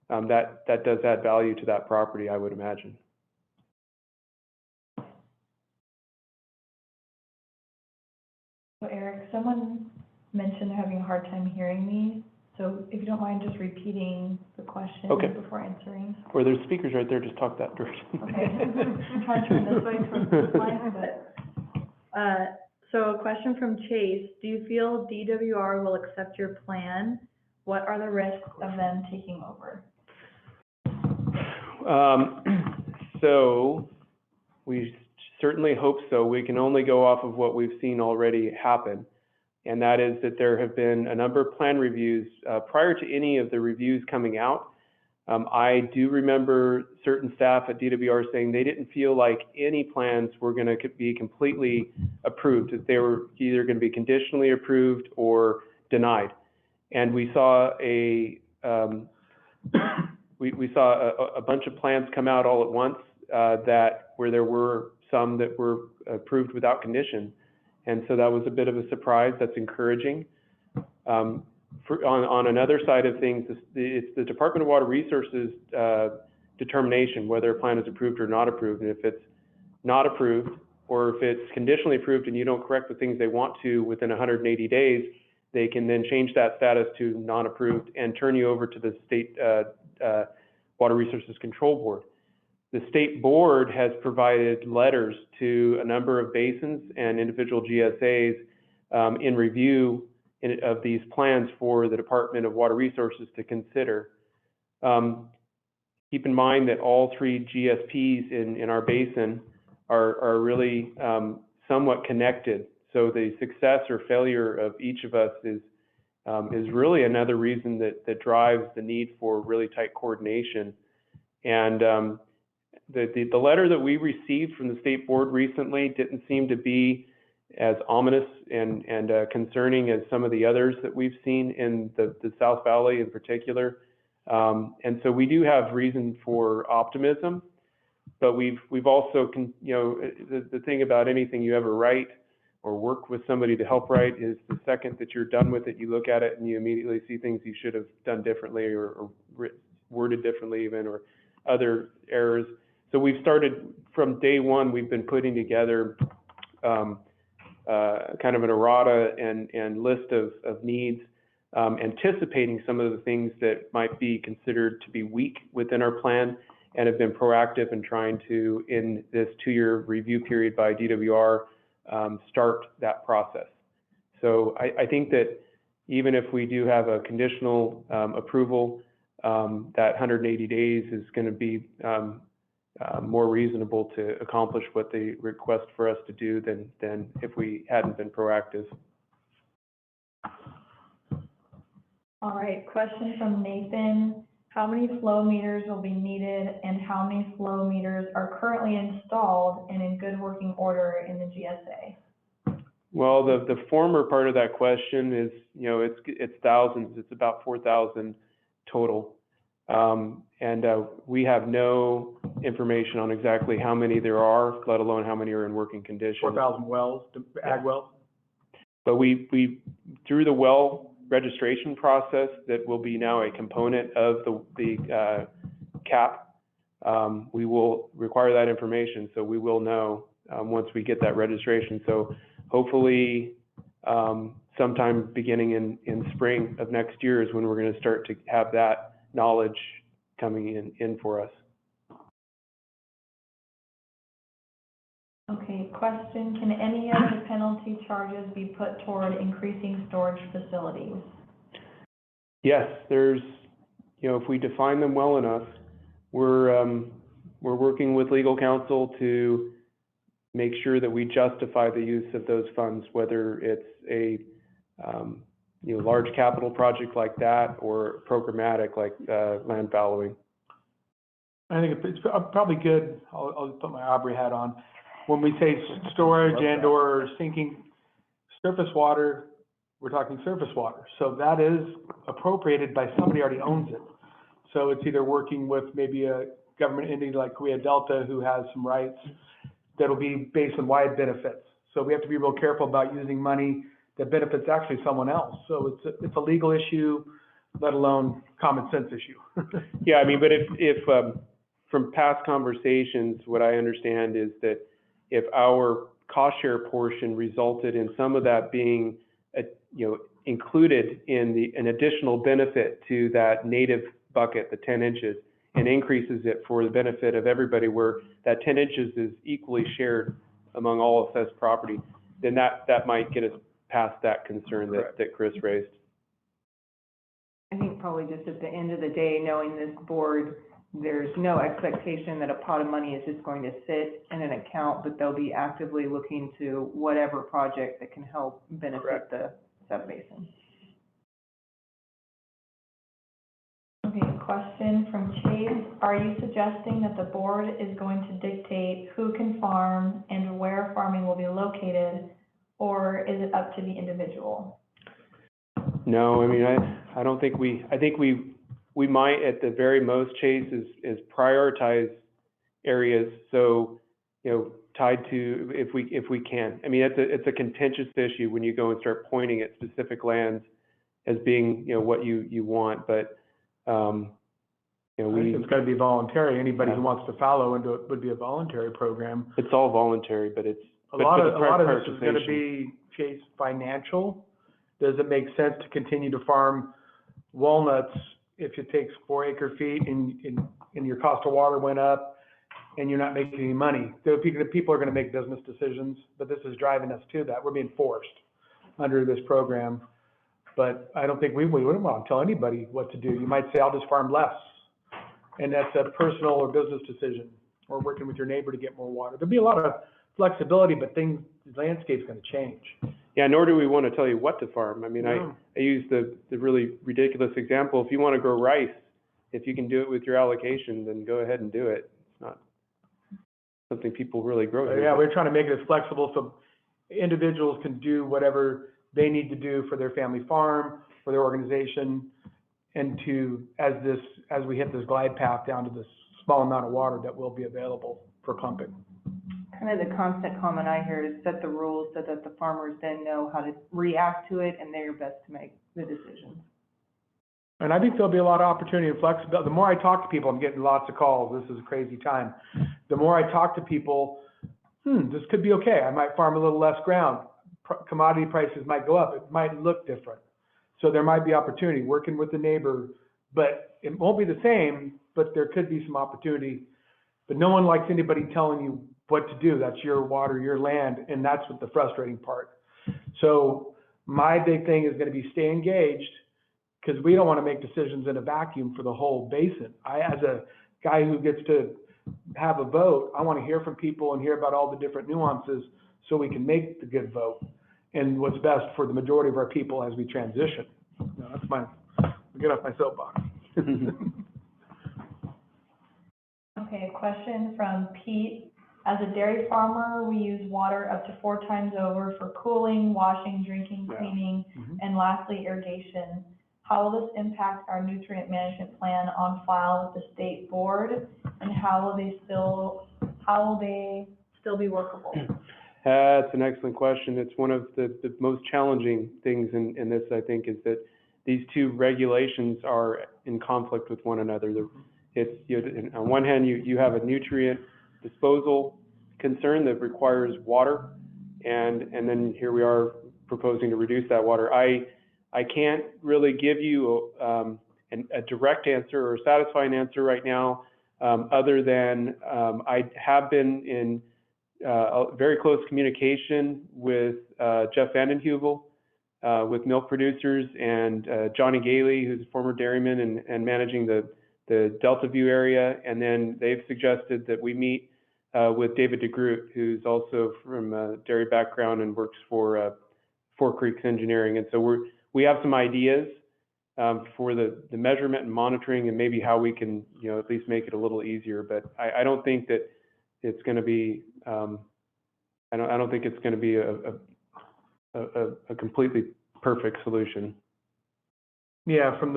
that does add value to that property, I would imagine. So Eric, someone mentioned having a hard time hearing me. So if you don't mind just repeating the question before answering. Or there's speakers right there, just talk that direction. Okay, I'm trying to turn this way towards the line, but, so a question from Chase, do you feel DWR will accept your plan? What are the risks of them taking over? So we certainly hope so. We can only go off of what we've seen already happen. And that is that there have been a number of plan reviews prior to any of the reviews coming out. I do remember certain staff at DWR saying they didn't feel like any plans were going to be completely approved, that they were either going to be conditionally approved or denied. And we saw a bunch of plans come out all at once where there were some that were approved without condition. And so that was a bit of a surprise. That's encouraging. On another side of things, it's the Department of Water Resources determination whether a plan is approved or not approved. And if it's not approved, or if it's conditionally approved and you don't correct the things they want to within 180 days, they can then change that status to non-approved and turn you over to the State Water Resources Control Board. The state board has provided letters to a number of basins and individual GSAs in review of these plans for the Department of Water Resources to consider. Keep in mind that all three GSPs in our basin are really somewhat connected. So the success or failure of each of us is really another reason that drives the need for really tight coordination. And the letter that we received from the state board recently didn't seem to be as ominous and concerning as some of the others that we've seen in the South Valley in particular. And so we do have reason for optimism, but we've also, the thing about anything you ever write or work with somebody to help write is the second that you're done with it, you look at it and you immediately see things you should have done differently or worded differently even, or other errors. So we've started from day one, we've been putting together kind of an errata and list of needs, anticipating some of the things that might be considered to be weak within our plan, and have been proactive in trying to, in this 2-year review period by DWR, start that process. So I think that even if we do have a conditional approval, that 180 days is going to be more reasonable to accomplish what they request for us to do than if we hadn't been proactive. All right, question from Nathan. How many flow meters will be needed, and how many flow meters are currently installed and in good working order in the GSA? Well, the former part of that question is, it's thousands. It's about 4,000 total. And we have no information on exactly how many there are, let alone how many are in working condition. 4,000 wells, ag wells. But we through the well registration process that will be now a component of the cap, we will require that information, so we will know once we get that registration. So hopefully sometime beginning in spring of next year is when we're going to start to have that knowledge coming in for us. Okay, question, can any of the penalty charges be put toward increasing storage facilities? Yes, there's, if we define them well enough, we're working with legal counsel to make sure that we justify the use of those funds, whether it's a large capital project like that or programmatic like land fallowing. I think it's probably good, I'll put my Aubrey hat on. When we say storage and or sinking surface water, we're talking surface water. So that is appropriated by somebody who already owns it. So it's either working with maybe a government entity like Kaweah Delta who has some rights that'll be based on wide benefits. So we have to be real careful about using money that benefits actually someone else. So it's a legal issue, let alone common sense issue. Yeah, I mean, but if from past conversations, what I understand is that if our cost share portion resulted in some of that being, included in an additional benefit to that native bucket, the 10 inches, and increases it for the benefit of everybody, where that 10 inches is equally shared among all assessed property, then that might get us past that concern that Chris raised. I think probably just at the end of the day, knowing this board, there's no expectation that a pot of money is just going to sit in an account, but they'll be actively looking to whatever project that can help benefit the subbasin. Okay, question from Chase. Are you suggesting that the board is going to dictate who can farm and where farming will be located, or is it up to the individual? No, I mean, I don't think I think we might at the very most, Chase, is prioritize areas. So, tied to, if we can. I mean, it's a contentious issue when you go and start pointing at specific lands as being, what you want, but, I think it's got to be voluntary. Anybody who wants to follow into it would be a voluntary program. It's all voluntary, but it's a lot of this is going to be, Chase, financial. Does it make sense to continue to farm walnuts if it takes 4 acre feet and your cost of water went up and you're not making any money? So people are going to make business decisions, but this is driving us to that. We're being forced under this program. But I don't think we wouldn't want to tell anybody what to do. You might say, I'll just farm less. And that's a personal or business decision, or working with your neighbor to get more water. There'll be a lot of flexibility, but the landscape's going to change. Yeah, nor do we want to tell you what to farm. I mean, No. I use the really ridiculous example. If you want to grow rice, if you can do it with your allocation, then go ahead and do it. It's not something people really grow here. Yeah, we're trying to make it as flexible so individuals can do whatever they need to do for their family farm, for their organization, and as we hit this glide path down to this small amount of water that will be available for pumping. Kind of the constant comment I hear is set the rules so that the farmers then know how to react to it, and they're best to make the decisions. And I think there'll be a lot of opportunity and flexibility. The more I talk to people, I'm getting lots of calls. This is a crazy time. The more I talk to people, this could be okay. I might farm a little less ground. Commodity prices might go up. It might look different. So there might be opportunity working with the neighbor, but it won't be the same, but there could be some opportunity. But no one likes anybody telling you what to do. That's your water, your land, and that's what the frustrating part. So my big thing is going to be stay engaged, because we don't want to make decisions in a vacuum for the whole basin. As a guy who gets to have a vote, I want to hear from people and hear about all the different nuances so we can make the good vote and what's best for the majority of our people as we transition. Get off my soapbox. Okay, a question from Pete. As a dairy farmer, we use water up to 4 times over for cooling, washing, drinking, cleaning, and lastly, irrigation. How will this impact our nutrient management plan on file with the state board, and how will they still be workable? That's an excellent question. It's one of the most challenging things in this, I think, is that these two regulations are in conflict with one another. It's, on one hand, you have a nutrient disposal concern that requires water, and then here we are proposing to reduce that water. I can't really give you a direct answer or a satisfying answer right now, other than I have been in very close communication with Jeff Vanden Heuvel, with milk producers, and Johnny Gailey, who's a former dairyman and managing the Delta View area. And then they've suggested that we meet with David DeGroot, who's also from a dairy background and works for Four Creeks Engineering. And so we have some ideas for the measurement and monitoring, and maybe how we can, at least make it a little easier. But I don't think that it's going to be, I don't think it's going to be a completely perfect solution. Yeah, from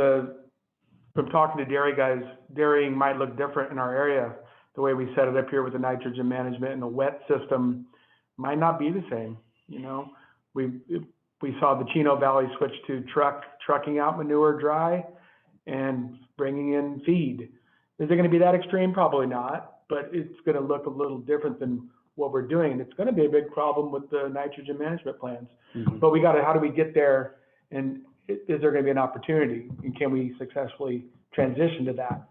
talking to dairy guys, dairying might look different in our area. The way we set it up here with the nitrogen management and the wet system might not be the same, you know? We saw the Chino Valley switch to trucking out manure dry and bringing in feed. Is it gonna be that extreme? Probably not, but it's gonna look a little different than what we're doing. And it's gonna be a big problem with the nitrogen management plans. Mm-hmm. But how do we get there? And is there gonna be an opportunity? And can we successfully transition to that?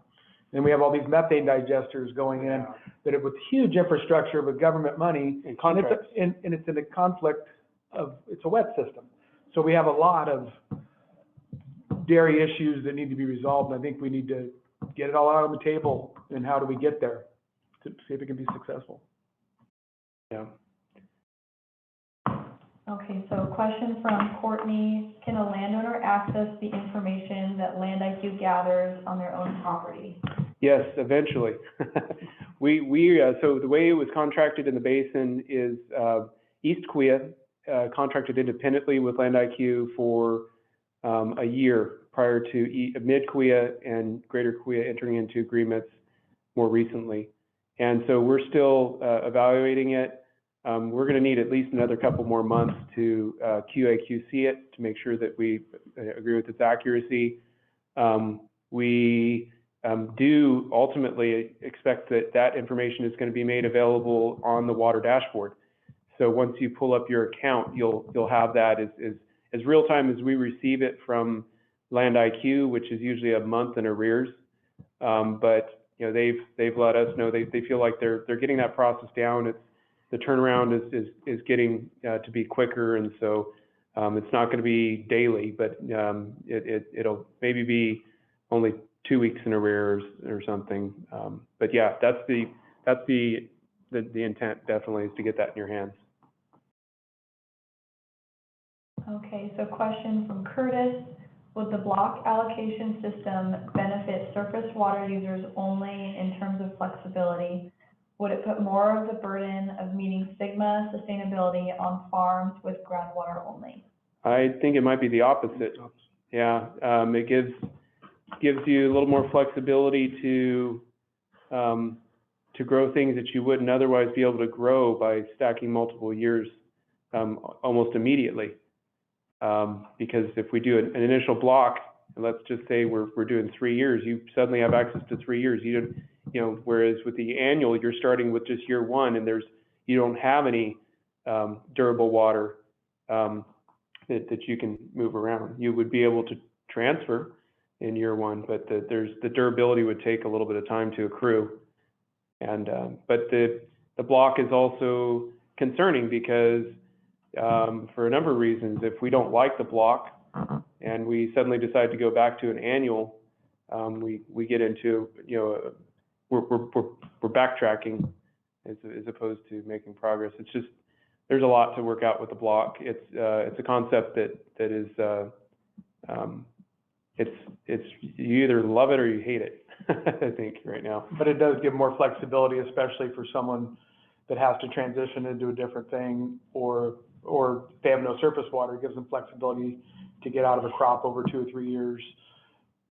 And we have all these methane digesters going in that are with huge infrastructure with government money. And contracts. And it's in a conflict of, it's a wet system. So we have a lot of dairy issues that need to be resolved. And I think we need to get it all out on the table. And how do we get there to see if it can be successful? Yeah. Okay, so a question from Courtney. Can a landowner access the information that Land IQ gathers on their own property? Yes, eventually. So the way it was contracted in the basin is East Kaweah contracted independently with Land IQ for a year prior to Mid Kaweah and Greater Kaweah entering into agreements more recently. And so we're still evaluating it. We're going to need at least another couple more months to QA/QC it to make sure that we agree with its accuracy. We do ultimately expect that information is going to be made available on the water dashboard. So once you pull up your account, you'll have that as real time as we receive it from Land IQ, which is usually a month in arrears. But you know, they've let us know they feel like they're getting that process down. The turnaround is getting to be quicker, and so it's not going to be daily, but it'll maybe be only 2 weeks in arrears or something. But yeah, that's the intent definitely, is to get that in your hands. Okay, so question from Curtis. Would the block allocation system benefit surface water users only in terms of flexibility? Would it put more of the burden of meeting SGMA sustainability on farms with groundwater only? I think it might be the opposite. Yeah, it gives you a little more flexibility to grow things that you wouldn't otherwise be able to grow by stacking multiple years almost immediately. Because if we do an initial block, and let's just say we're doing 3 years, you suddenly have access to 3 years. You know, whereas with the annual, you're starting with just year one, and you don't have any durable water that you can move around. You would be able to transfer in year one, but the durability would take a little bit of time to accrue. And but the block is also concerning because for a number of reasons, if we don't like the block and we suddenly decide to go back to an annual, we get into, you know, we're backtracking as opposed to making progress. It's just, there's a lot to work out with the block. It's a concept that is it's you either love it or you hate it. I think right now. But it does give more flexibility, especially for someone that has to transition into a different thing, or they have no surface water. It gives them flexibility to get out of a crop over 2 or 3 years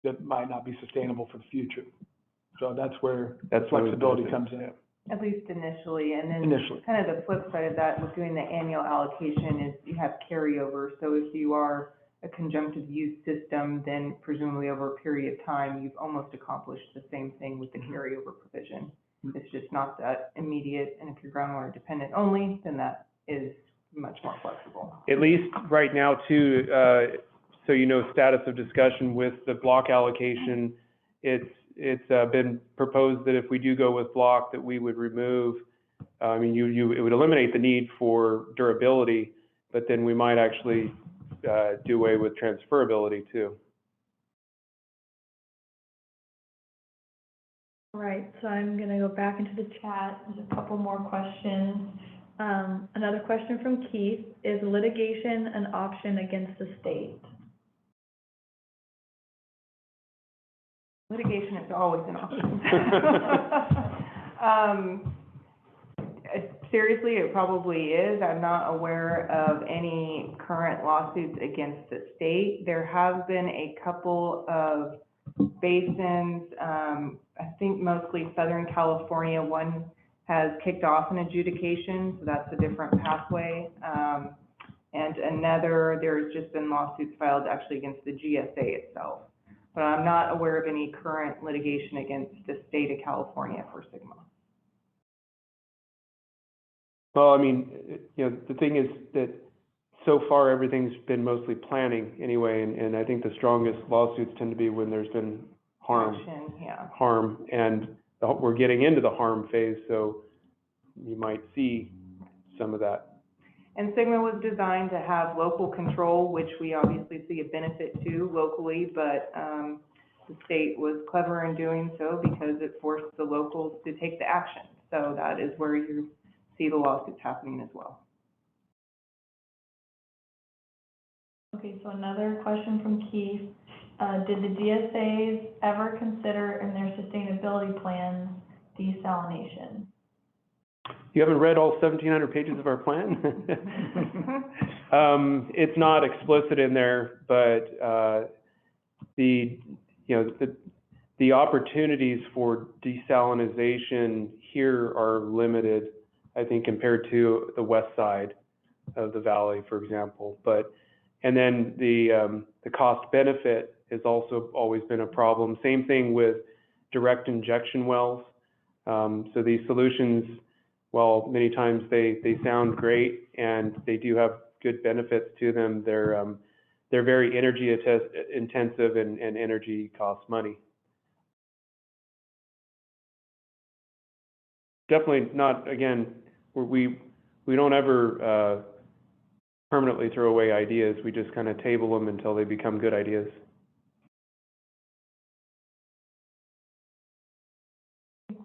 that might not be sustainable for the future. So that's where that flexibility comes in. At least initially, and then Initially. kind of the flip side of that with doing the annual allocation is you have carryover. So if you are a conjunctive use system, then presumably over a period of time, you've almost accomplished the same thing with the carryover provision. It's just not that immediate, and if you're groundwater dependent only, then that is much more flexible. At least right now too, so you know, status of discussion with the block allocation, it's been proposed that if we do go with block, that we would remove, I mean, it would eliminate the need for durability, but then we might actually do away with transferability too. All right, so I'm gonna go back into the chat. There's a couple more questions. Another question from Keith: is litigation an option against the state? Litigation is always an option. Seriously, it probably is. I'm not aware of any current lawsuits against the state. There have been a couple of basins, I think mostly Southern California. One has kicked off an adjudication, so that's a different pathway. And another, there's just been lawsuits filed actually against the GSA itself. But I'm not aware of any current litigation against the state of California for SGMA. Well, I mean, you know, the thing is that so far everything's been mostly planning anyway, and I think the strongest lawsuits tend to be when there's been harm. Action, yeah. Harm, and we're getting into the harm phase, so you might see some of that. And SGMA was designed to have local control, which we obviously see a benefit to locally, but the state was clever in doing so because it forced the locals to take the action. So that is where you see the lawsuits happening as well. Okay, so another question from Keith. Did the GSAs ever consider in their sustainability plans desalination? You haven't read all 1,700 pages of our plan? It's not explicit in there, but the opportunities for desalination here are limited, I think, compared to the west side of the valley, for example. And then the cost benefit has also always been a problem. Same thing with direct injection wells. So these solutions, well, many times they sound great and they do have good benefits to them. They're very energy intensive and energy costs money. Definitely not, again, we don't ever permanently throw away ideas. We just kind of table them until they become good ideas. I think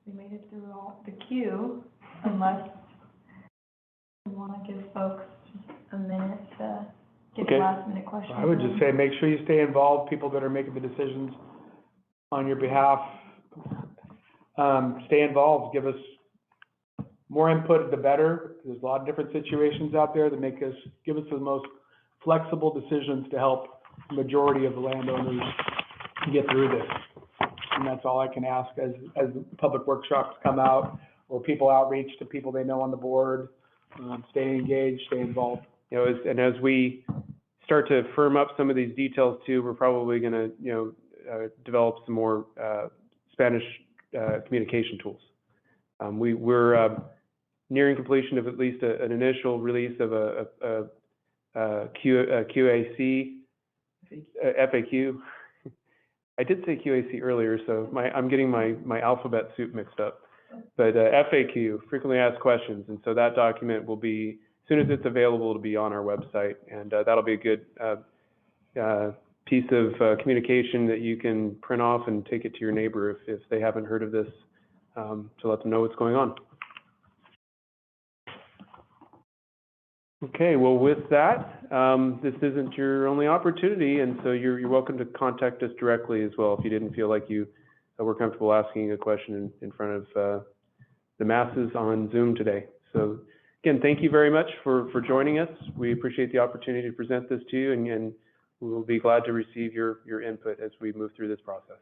we made it through all the queue, unless you want to give folks just a minute to get Okay. last minute questions. I would just say, make sure you stay involved, people that are making the decisions on your behalf. Stay involved, give us more input, the better. There's a lot of different situations out there that give us the most flexible decisions to help the majority of the landowners get through this. And that's all I can ask as public workshops come out, or people outreach to people they know on the board. Stay engaged, stay involved. You know, and as we start to firm up some of these details too, we're probably going to, develop some more Spanish communication tools. We're nearing completion of at least an initial release of a QAC, FAQ. I did say QAC earlier, so I'm getting my alphabet soup mixed up. But FAQ, frequently asked questions, and so that document will be, as soon as it's available, it'll be on our website, and that'll be a good piece of communication that you can print off and take it to your neighbor if they haven't heard of this, to let them know what's going on. Okay, well, with that, this isn't your only opportunity, and so you're welcome to contact us directly as well if you didn't feel like you were comfortable asking a question in front of the masses on Zoom today. So again, thank you very much for joining us. We appreciate the opportunity to present this to you, and we will be glad to receive your input as we move through this process.